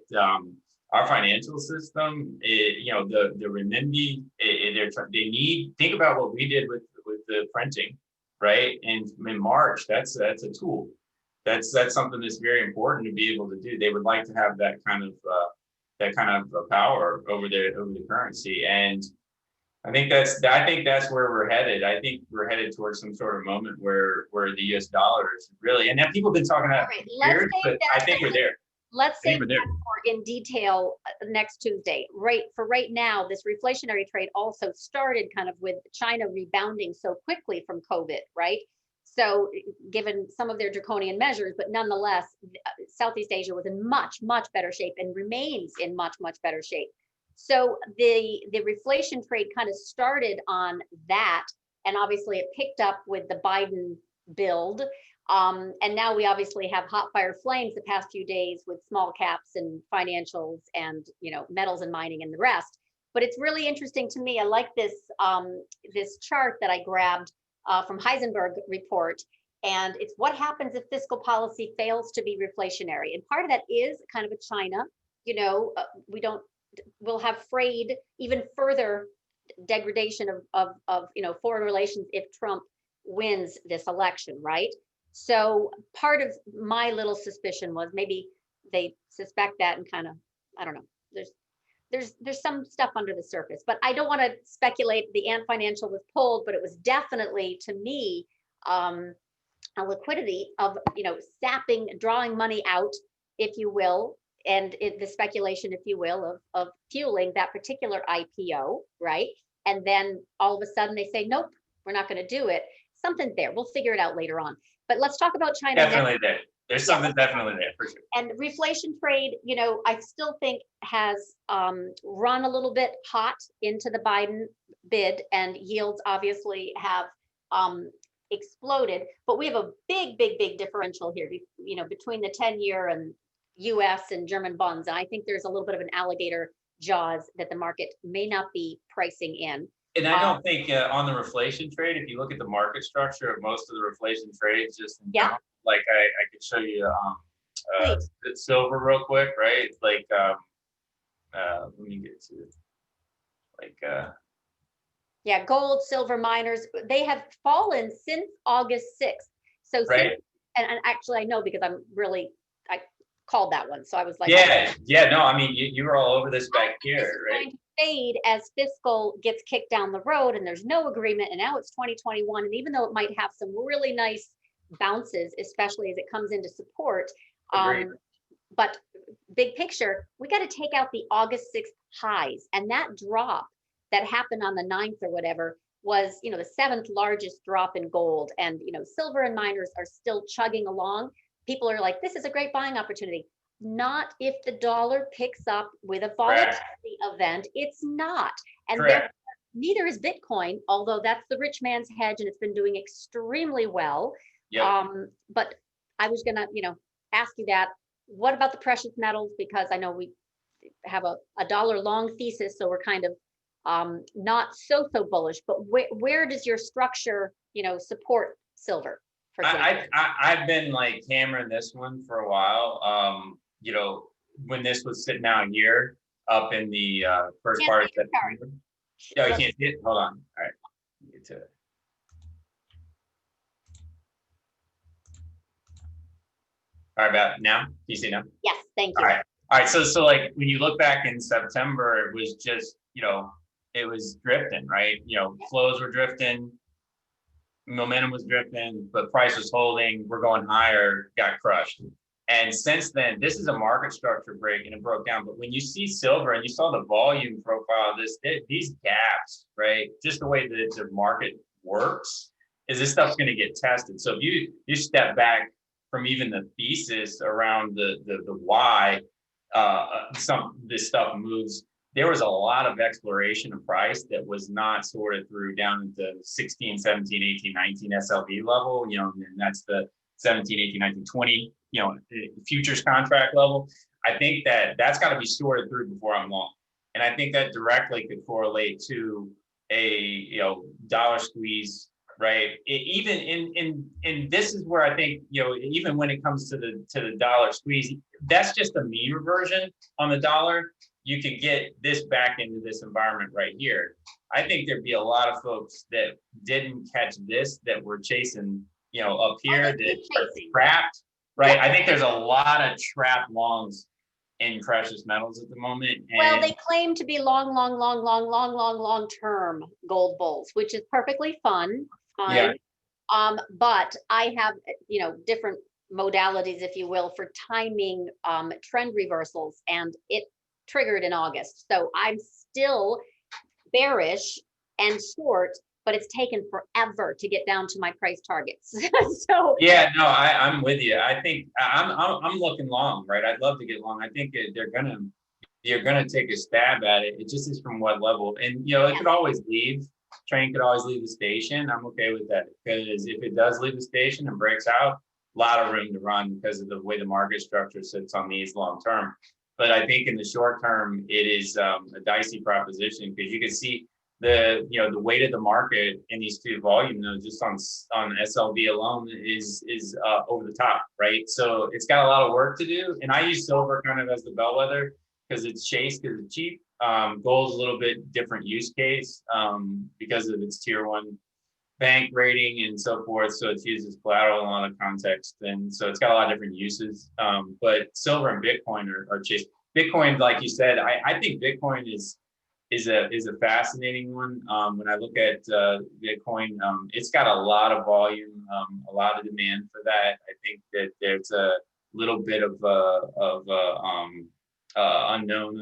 our financial system, the renminbi, they need, think about what we did with the printing, right? And in March, that's a tool. That's something that's very important to be able to do. They would like to have that kind of power over the currency, and I think that's where we're headed. I think we're headed towards some sort of moment where the U.S. dollar is really, and now people have been talking about years, but I think we're there. Let's say that more in detail next Tuesday. Right now, this reflationary trade also started kind of with China rebounding so quickly from COVID, right? So given some of their draconian measures, but nonetheless, Southeast Asia was in much, much better shape and remains in much, much better shape. So the reflation trade kind of started on that, and obviously it picked up with the Biden build. And now we obviously have hot fire flames the past few days with small caps and financials and metals and mining and the rest. But it's really interesting to me. I like this this chart that I grabbed from Heisenberg report, and it's what happens if fiscal policy fails to be reflationary. And part of that is kind of a China. We'll have frayed even further degradation of foreign relations if Trump wins this election, right? So part of my little suspicion was maybe they suspect that, and kind of, I don't know, there's some stuff under the surface, but I don't want to speculate. The Ant Financial was pulled, but it was definitely, to me, a liquidity of sapping, drawing money out, if you will, and the speculation, if you will, of fueling that particular IPO, right? And then all of a sudden they say, nope, we're not going to do it. Something there. We'll figure it out later on. But let's talk about China. Definitely there. There's something definitely there for sure. And reflation trade, I still think has run a little bit hot into the Biden bid, and yields obviously have exploded. But we have a big differential here, between the 10-year and US and German bonds. And I think there's a little bit of an alligator jaws that the market may not be pricing in. And I don't think on the reflation trade, if you look at the market structure of most of the reflation trades, just in general, like I could show you silver real quick, right? Like let me get to like gold, silver, miners, they have fallen since August 6th. So right. And actually I know, because I called that one. So I was like, no, I mean, you were all over this back here, right? Fade as fiscal gets kicked down the road, and there's no agreement, and now it's 2021, and even though it might have some really nice bounces, especially as it comes into support, but big picture, we got to take out the August 6th highs, and that drop that happened on the 9th or whatever was the 7th largest drop in gold, and silver and miners are still chugging along. People are like, this is a great buying opportunity. Not if the dollar picks up with a volatility event. It's not. And neither is Bitcoin, although that's the rich man's hedge, and it's been doing extremely well. Yep. But I was gonna, ask you that. What about the precious metals? Because I know we have a dollar long thesis, so we're kind of not so bullish. But where does your structure, support silver? For example? I've been like hammering this one for a while. When this was sitting out here up in the first part of September. No, you can't see it. Hold on. All right, get to it. All right, about now. Can you see now? Yes, thank you. All right. So like when you look back in September, it was just it was drifting, right? Flows were drifting, momentum was drifting, but price was holding. We're going higher, got crushed. And since then, this is a market structure break and it broke down. But when you see silver and you saw the volume profile of this, these gaps, right? Just the way that the market works is this stuff's going to get tested. So if you step back from even the thesis around the why this stuff moves, there was a lot of exploration of price that was not sorted through down at the 16, 17, 18, 19 SLV level, and that's the 17, 18, 19, 20, futures contract level. I think that's got to be sorted through before I'm long. And I think that directly could correlate to a, dollar squeeze, right? Even in this is where I think, even when it comes to the dollar squeeze, that's just a mean reversion on the dollar. You could get this back into this environment right here. I think there'd be a lot of folks that didn't catch this, that were chasing, up here, that are trapped, right? I think there's a lot of trapped longs in precious metals at the moment. And well, they claim to be long term gold bulls, which is perfectly fine. Yeah. But I have, different modalities, if you will, for timing trend reversals, and it triggered in August. So I'm still bearish and short, but it's taken forever to get down to my price targets. So yeah, no, I'm with you. I think I'm looking long, right? I'd love to get long. I think you're gonna take a stab at it. It just is from what level, and it could always leave. Train could always leave the station. I'm okay with that, because if it does leave the station and breaks out, a lot of room to run because of the way the market structure sits on these long term. But I think in the short term, it is a dicey proposition, because you can see the weight of the market in these two volume nodes just on SLV alone is over the top, right? So it's got a lot of work to do. And I use silver kind of as the bellwether because it's chased, because it's cheap. Gold's a little bit different use case because of its tier 1 bank rating and so forth. So it's used as collateral in a lot of context. And so it's got a lot of different uses. But silver and Bitcoin are chased. Bitcoin, like you said, I think Bitcoin is a fascinating one. When I look at Bitcoin, it's got a lot of volume, a lot of demand for that. I think that there's a little bit of unknown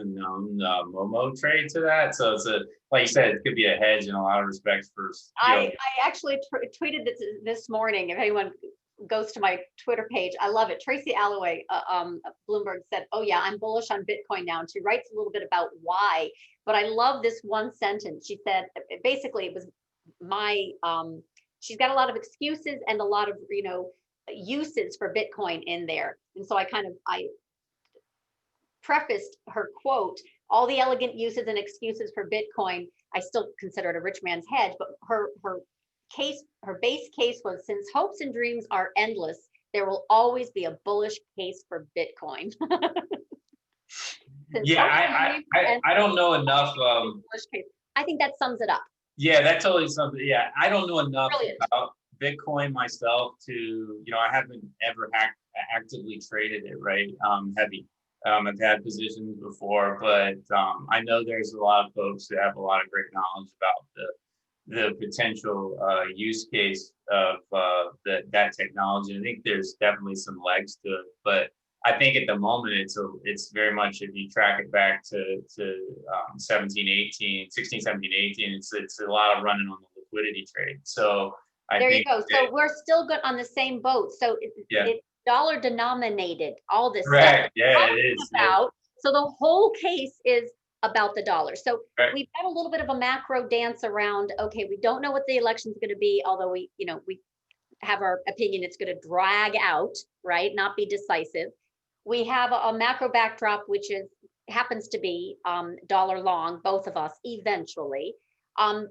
Momo trade to that. So it's like you said, it could be a hedge in a lot of respects for. I actually tweeted this morning. If anyone goes to my Twitter page, I love it. Tracy Alloway, Bloomberg, said, "Oh yeah, I'm bullish on Bitcoin now." And she writes a little bit about why. But I love this one sentence. She said, basically, it was she's got a lot of excuses and a lot of uses for Bitcoin in there. And so I prefaced her quote, "All the elegant uses and excuses for Bitcoin, I still consider it a rich man's hedge." But her base case was, since hopes and dreams are endless, there will always be a bullish case for Bitcoin. Yeah, I don't know enough. I think that sums it up. Yeah, that totally sums it. Yeah, I don't know enough Brilliant. about Bitcoin myself to, I haven't ever actively traded it, right? Heavy. I've had positions before, but I know there's a lot of folks that have a lot of great knowledge about the potential use case of that technology. I think there's definitely some legs to it, but I think at the moment it's very much, if you track it back to 16, 17, 18, it's a lot of running on the liquidity trade. So there you go. So we're still good on the same boat. So it's dollar denominated, all this correct. stuff. Yeah, it is. So the whole case is about the dollar. So right. We've got a little bit of a macro dance around, okay, we don't know what the election's going to be, although we have our opinion it's going to drag out, right? Not be decisive. We have a macro backdrop, which happens to be dollar long, both of us eventually.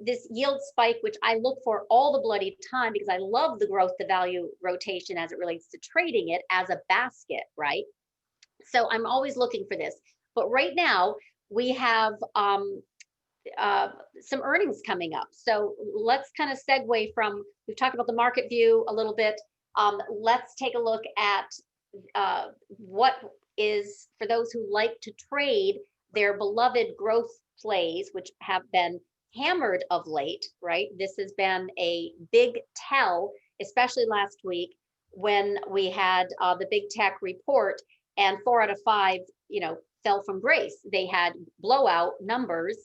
This yield spike, which I look for all the bloody time because I love the growth to value rotation as it relates to trading it as a basket, right? So I'm always looking for this. But right now we have some earnings coming up. So let's kind of segue from, we've talked about the market view a little bit. Let's take a look at what is, for those who like to trade, their beloved growth plays, which have been hammered of late, right? This has been a big tell, especially last week. when we had the big tech report, and 4 out of 5, fell from grace. They had blowout numbers,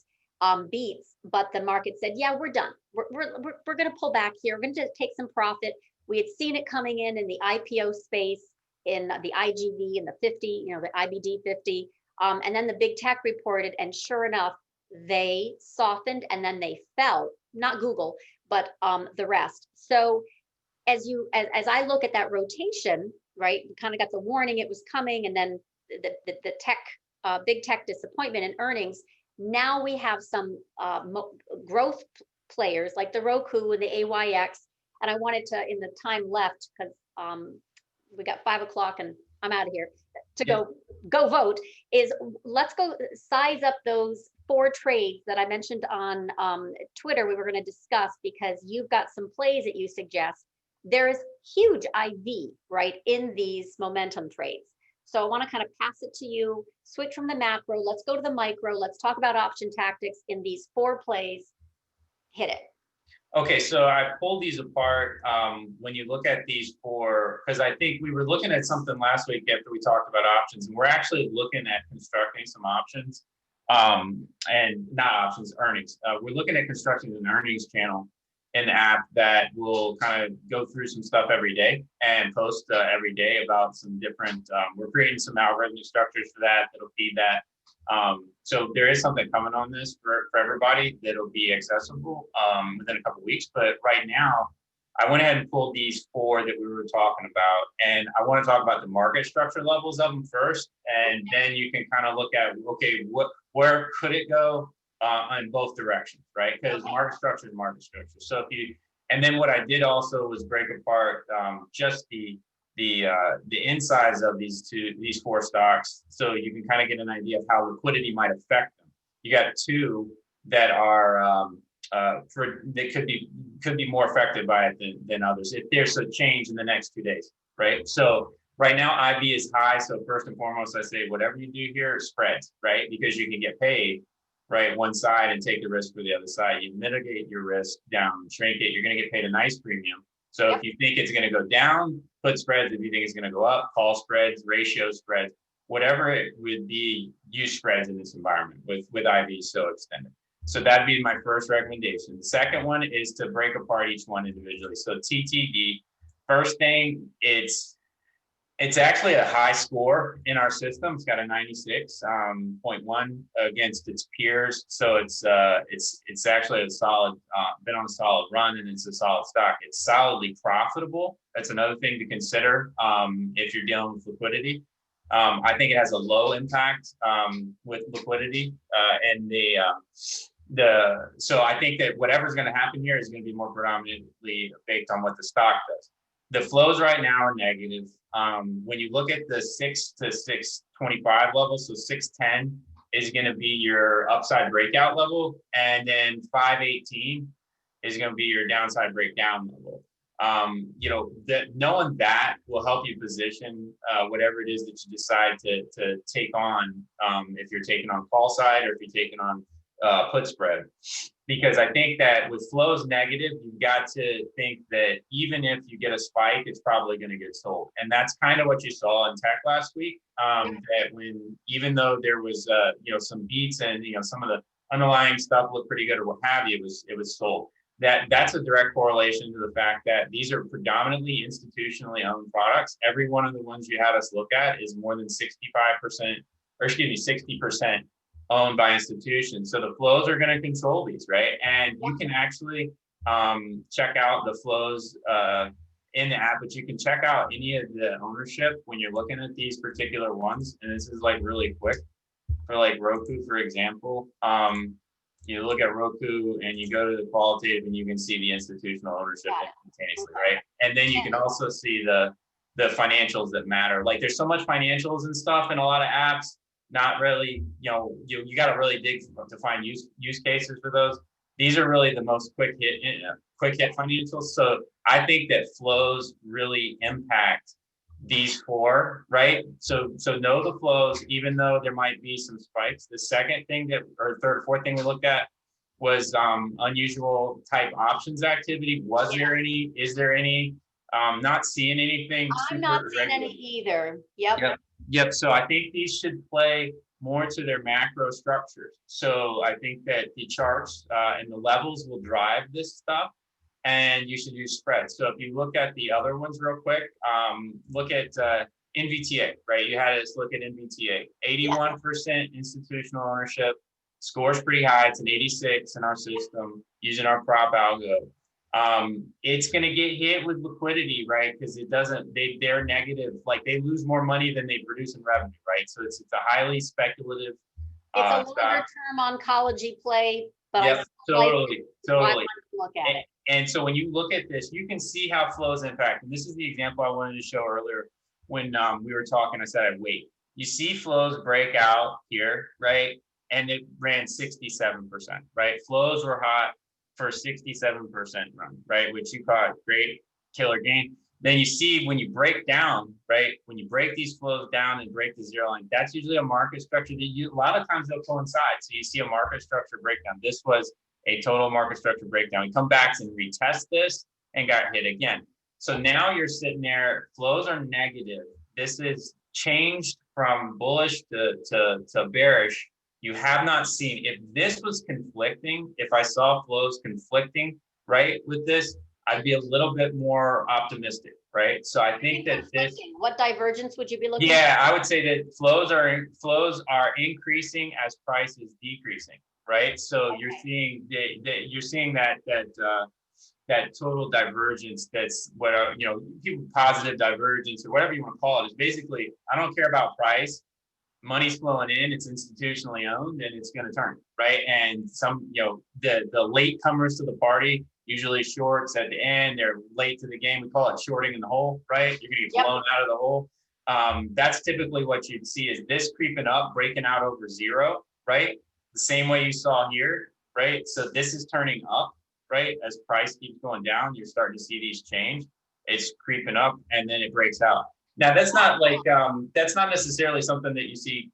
beats, but the market said, yeah, we're done. We're going to pull back here. We're going to take some profit. We had seen it coming in the IPO space, in the IGV, in the 50, the IBD 50. And then the big tech reported, and sure enough, they softened and then they fell, not Google, but the rest. So as I look at that rotation, right, kind of got the warning it was coming, and then the tech, big tech disappointment in earnings. Now we have some growth players like the Roku and the AYX. And I wanted to, in the time left, because we got 5 o'clock and I'm out of here, to go vote, is let's go size up those 4 trades that I mentioned on Twitter we were going to discuss, because you've got some plays that you suggest. There is huge IV, right, in these momentum trades. So I want to kind of pass it to you, switch from the macro, let's go to the micro, let's talk about option tactics in these 4 plays. Hit it. Okay, so I pulled these apart. When you look at these 4, because I think we were looking at something last week after we talked about options, and we're actually looking at constructing some options, and not options, earnings. We're looking at constructing an earnings channel in the app that will kind of go through some stuff every day and post every day about some different, we're creating some algorithmic structures for that that'll feed that. So there is something coming on this for everybody that'll be accessible within a couple of weeks. But right now, I went ahead and pulled these 4 that we were talking about, and I want to talk about the market structure levels of them first, and then you can kind of look at, okay, where could it go in both directions, right? Because market structure is market structure. So and then what I did also was break apart just the insides of these 4 stocks, so you can kind of get an idea of how liquidity might affect them. You got 2 that are that could be more affected by it than others if there's a change in the next 2 days, right? So right now IV is high, so first and foremost I say whatever you do here is spreads, right? Because you can get paid, right, one side and take the risk for the other side. You mitigate your risk down, shrink it, you're going to get paid a nice premium. So if you think it's going to go down, put spreads. If you think it's going to go up, call spreads, ratio spreads, whatever it would be, use spreads in this environment with IV so extended. So that'd be my first recommendation. The second one is to break apart each one individually. So TTD, first thing, it's actually a high score in our system. It's got a 96.1 against its peers. So it's actually a solid, been on a solid run, and it's a solid stock. It's solidly profitable. That's another thing to consider if you're dealing with liquidity. I think it has a low impact with liquidity, and so I think that whatever's going to happen here is going to be more predominantly based on what the stock does. The flows right now are negative. When you look at the 6 to 625 level, so 610 is going to be your upside breakout level, and then 518 is going to be your downside breakdown level. Knowing that will help you position whatever it is that you decide to take on, if you're taking on call side or if you're taking on put spread. Because I think that with flows negative, you've got to think that even if you get a spike, it's probably going to get sold. And that's kind of what you saw in tech last week, that even though there was some beats and some of the underlying stuff looked pretty good or what have you, it was sold. That's a direct correlation to the fact that these are predominantly institutionally owned products. Every one of the ones you had us look at is more than 60% owned by institutions. So the flows are going to control these, right? And you can actually check out the flows in the app, but you can check out any of the ownership when you're looking at these particular ones. And this is like really quick for like Roku, for example. You look at Roku and you go to the qualitative and you can see the institutional ownership instantaneously, right? And then you can also see the financials that matter. Like there's so much financials and stuff in a lot of apps. Not really, you got to really dig to find use cases for those. These are really the most quick hit financials. So I think that flows really impact these 4, right? So know the flows, even though there might be some spikes. The second thing fourth thing we looked at was unusual type options activity. Is there any? Not seeing anything I'm super not seeing irregular. any either. Yep. Yep. So I think these should play more to their macro structures. So I think that the charts and the levels will drive this stuff, and you should use spreads. So if you look at the other ones real quick, look at NVTA, right? You had us look at NVTA, 81% institutional ownership. Score's pretty high. It's an 86 in our system using our prop algo. It's going to get hit with liquidity, right? Because it doesn't, they're negative, like they lose more money than they produce in revenue, right? So it's a highly speculative It's a longer stock. term oncology play, but I Yep, still like totally. why I wanted to look at it. And so when you look at this, you can see how flows impact. And this is the example I wanted to show earlier when we were talking. I said I'd wait. You see flows break out here, right? And it ran 67%, right? Flows were hot for 67% run, right? Which you caught great killer gain. Then you see when you break down, right? When you break these flows down and break the zero line, that's usually a market structure that a lot of times they'll coincide. So you see a market structure breakdown. This was a total market structure breakdown. We come back and retest this and got hit again. So now you're sitting there, flows are negative. This is changed from bullish to bearish. You have not seen, if this was conflicting, if I saw flows conflicting, right, with this, I'd be a little bit more optimistic, right? So I think that this, what divergence would you be looking yeah, I would say that flows are increasing as price is decreasing, right? So you're seeing that total divergence. That's what positive divergence or whatever you want to call it is basically, I don't care about price. Money's flowing in, it's institutionally owned, and it's going to turn, right? And some, the late comers to the party, usually shorts at the end, they're late to the game. We call it shorting in the hole, right? You're going to get blown out of the hole. That's typically what you'd see is this creeping up, breaking out over zero, right? The same way you saw here, right? So this is turning up, right? As price keeps going down, you're starting to see these change. It's creeping up, and then it breaks out. Now, that's not like, that's not necessarily something that you see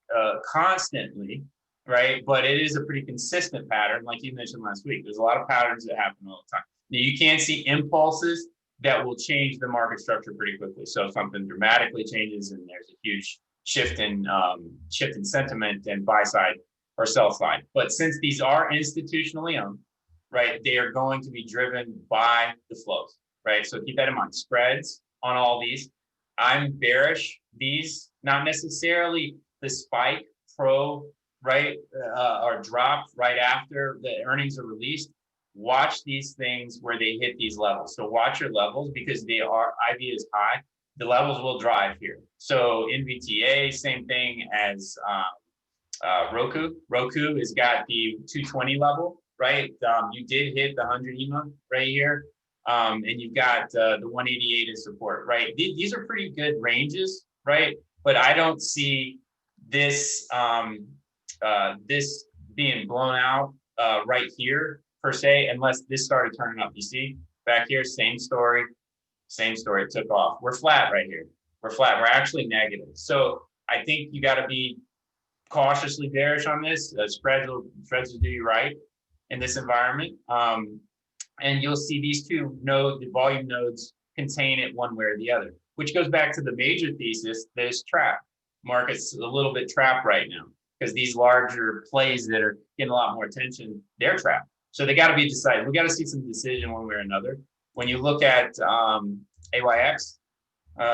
constantly, right? But it is a pretty consistent pattern, like you mentioned last week. There's a lot of patterns that happen all the time. Now, you can see impulses that will change the market structure pretty quickly. So if something dramatically changes and there's a huge shift in sentiment and buy side or sell side. But since these are institutionally owned, right, they are going to be driven by the flows, right? So keep that in mind. Spreads on all these. I'm bearish these, not necessarily the spike right, or drop right after the earnings are released. Watch these things where they hit these levels. So watch your levels because IV is high. The levels will drive here. So NVTA, same thing as Roku. Roku has got the 220 level, right? You did hit the 100 EMA right here. And you've got the 188 as support, right? These are pretty good ranges, right? But I don't see this this being blown out right here per se, unless this started turning up. You see back here, same story. It took off. We're flat right here. We're flat. We're actually negative. So I think you got to be cautiously bearish on this. Spreads will do you right in this environment. And you'll see these two the volume nodes contain it one way or the other, which goes back to the major thesis that is trapped. Market's a little bit trapped right now because these larger plays that are getting a lot more attention, they're trapped. So they got to be decided. We got to see some decision one way or another. When you look at AYX,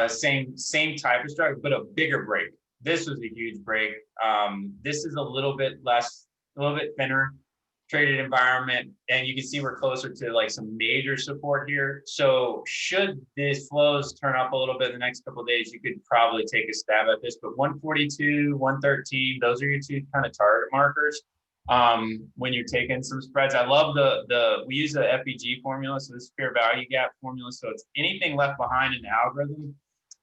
same type of structure, but a bigger break. This was a huge break. This is a little bit thinner traded environment, and you can see we're closer to like some major support here. So should these flows turn up a little bit in the next couple of days, you could probably take a stab at this. But 142, 113, those are your two kind of target markers when you're taking some spreads. I love we use the FEG formula, so this is fair value gap formula. So it's anything left behind in the algorithm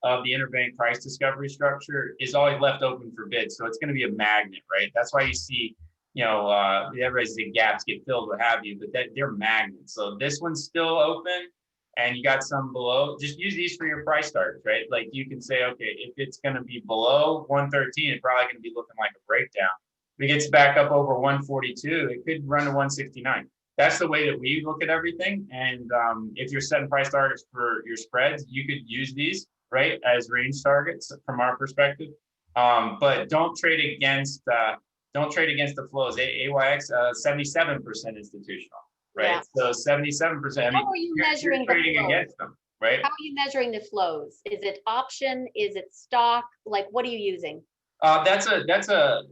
of the interbank price discovery structure is always left open for bids. So it's going to be a magnet, right? That's why you see everybody's the gaps get filled, what have you, but they're magnets. So this one's still open and you got some below. Just use these for your price targets, right? Like you can say, okay, if it's going to be below 113, it's probably going to be looking like a breakdown. If it gets back up over 142, it could run to 169. that's the way that we look at everything. And if you're setting price targets for your spreads, you could use these, right, as range targets from our perspective. But don't trade against the flows. AYX 77% institutional, right? Yeah. So 77%. I mean, How are you you're measuring the trading flows? against them, right? How are you measuring the flows? Is it option? Is it stock? Like, what are you using? That's a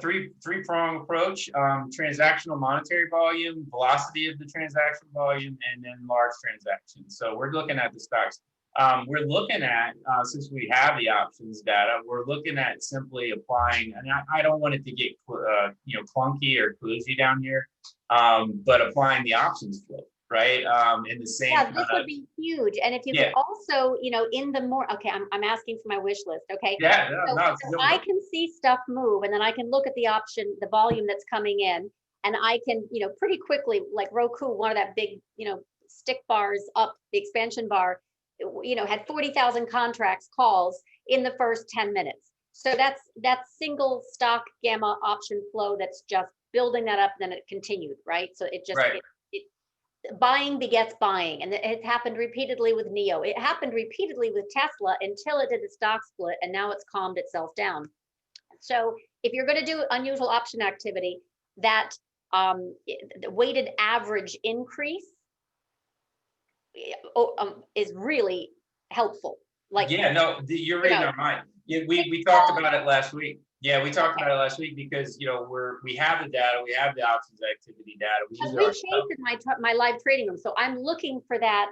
three-prong approach: transactional monetary volume, velocity of the transaction volume, and then large transactions. So we're looking at the stocks. We're looking at, since we have the options data, we're looking at simply applying, and I don't want it to get clunky or kludgy down here, but applying the options flow, right? In the same. Yeah, this would be huge. And if you could Yeah. also, in the more, okay, I'm asking for my wish list, okay? Yeah, So I can see stuff move, and then I can look at the option, the volume that's coming in, and I can, pretty quickly, like Roku, one of that big, stick bars up, the expansion bar, had 40,000 contracts calls in the first 10 minutes. So that's single stock gamma option flow that's just building that up, then it continued, right? So it just, Right. Buying begets buying, and it happened repeatedly with NEO. It happened repeatedly with Tesla until it did the stock split, and now it's calmed itself down. So if you're going to do unusual option activity, that the weighted average increase is really helpful. Like, yeah, no, you're reading our mind. Yeah, we talked about it last week. Yeah, we talked about it last week because we have the data, we have the options activity data. We use we changed my live trading room, so I'm looking for that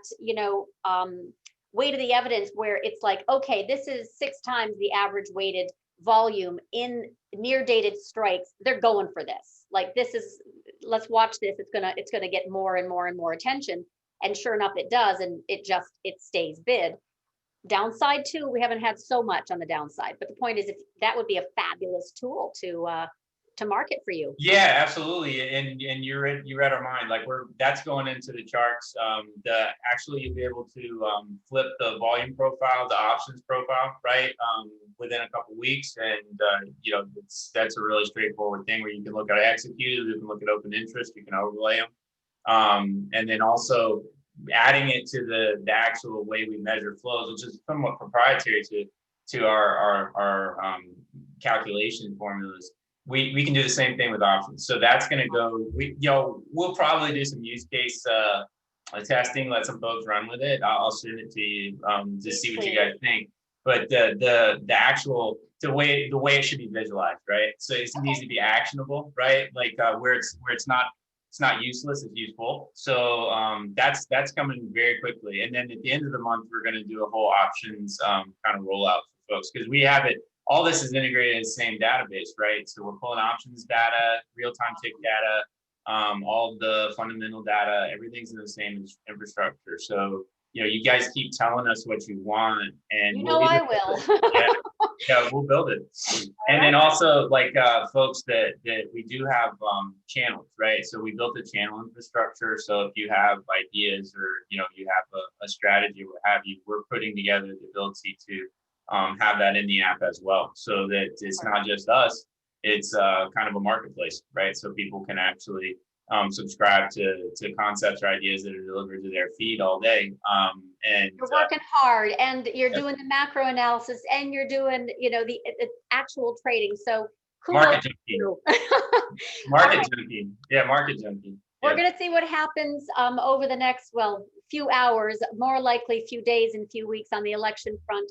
weight of the evidence where it's like, okay, this is 6 times the average weighted volume in near dated strikes. They're going for this. Like, this is, let's watch this. It's gonna get more and more and more attention. And sure enough, it does, and it stays bid. Downside too, we haven't had so much on the downside, but the point is, if that would be a fabulous tool to market for you. Yeah, absolutely, and you read our mind. Like, that's going into the charts. Actually, you'll be able to flip the volume profile, the options profile, right, within a couple weeks, and that's a really straightforward thing where you can look at executed, you can look at open interest, you can overlay them, and then also adding it to the actual way we measure flows, which is somewhat proprietary to our calculation formulas. We can do the same thing with options. So that's going to go. We'll probably do some use case testing, let some folks run with it. I'll send it to you to see what you guys think. But the actual the way it should be visualized, right? So it needs to be actionable, right? Like where it's not useless, it's useful. So that's coming very quickly. And then at the end of the month, we're going to do a whole options kind of rollout for folks, because we have it. All this is integrated in the same database, right? So we're pulling options data, real-time tick data, all the fundamental data, everything's in the same infrastructure. So, you guys keep telling us what you want, and I will. Yeah, we'll build it. And then also, like folks that we do have channels, right? So we built a channel infrastructure. So if you have ideas or you have a strategy or what have you, we're putting together the ability to have that in the app as well, so that it's not just us, it's kind of a marketplace, right? So people can actually subscribe to concepts or ideas that are delivered to their feed all day. And you're working hard, and you're doing the macro analysis, and you're doing the actual trading. So market junkie. Market junkie. Yeah, market junkie. We're going to see what happens over the next few hours, more likely few days and few weeks on the election front.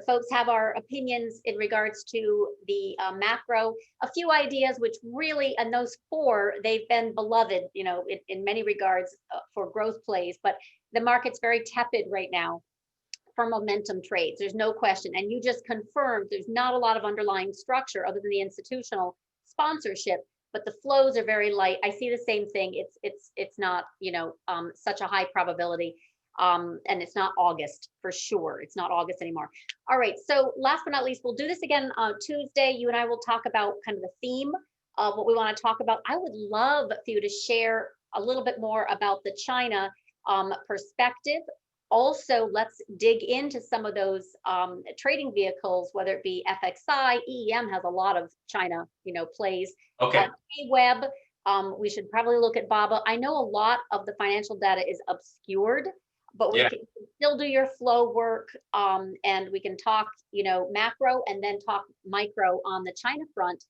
Folks have our opinions in regards to the macro, a few ideas which really, and those 4, they've been beloved, in many regards for growth plays, but the market's very tepid right now for momentum trades. There's no question. And you just confirmed there's not a lot of underlying structure other than the institutional sponsorship, but the flows are very light. I see the same thing. It's not, such a high probability. And it's not August for sure. It's not August anymore. All right. So last but not least, we'll do this again on Tuesday. You and I will talk about kind of the theme of what we want to talk about. I would love for you to share a little bit more about the China perspective. Also, let's dig into some of those trading vehicles, whether it be FXI, EEM has a lot of China, plays. Okay. Web. We should probably look at BABA. I know a lot of the financial data is obscured, but we Yeah. can still do your flow work, and we can talk, macro and then talk micro on the China front.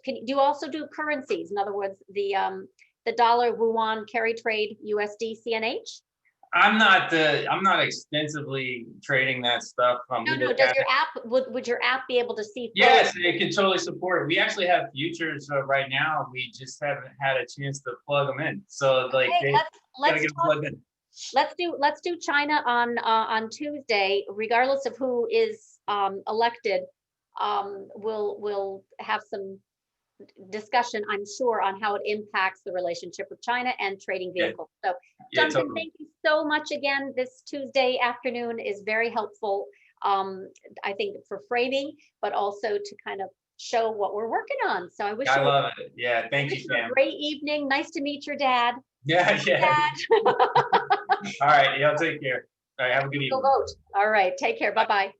Do you also do currencies? In other words, the dollar, Wuhan, carry trade, USD, CNH? I'm not extensively trading that stuff. No, We no. look Does at your it. app, would your app be able to see? Yes, it can totally support it. We actually have futures right now. We just haven't had a chance to plug them in. So like Okay, they gotta let's get them talk. plugged in. Let's do China on Tuesday, regardless of who is elected. We'll have some discussion, I'm sure, on how it impacts the relationship with China and trading Yeah. vehicles. So, Yeah, Jonathan, totally. thank you so much again. This Tuesday afternoon is very helpful, I think, for framing, but also to kind of show what we're working on. So I wish I you love it. Yeah, thank you, a Sam. great evening. Nice to meet your dad. Yeah, yeah. Dad. All right, y'all take care. All right, have a good Go evening. vote. All right, take care. Bye-bye.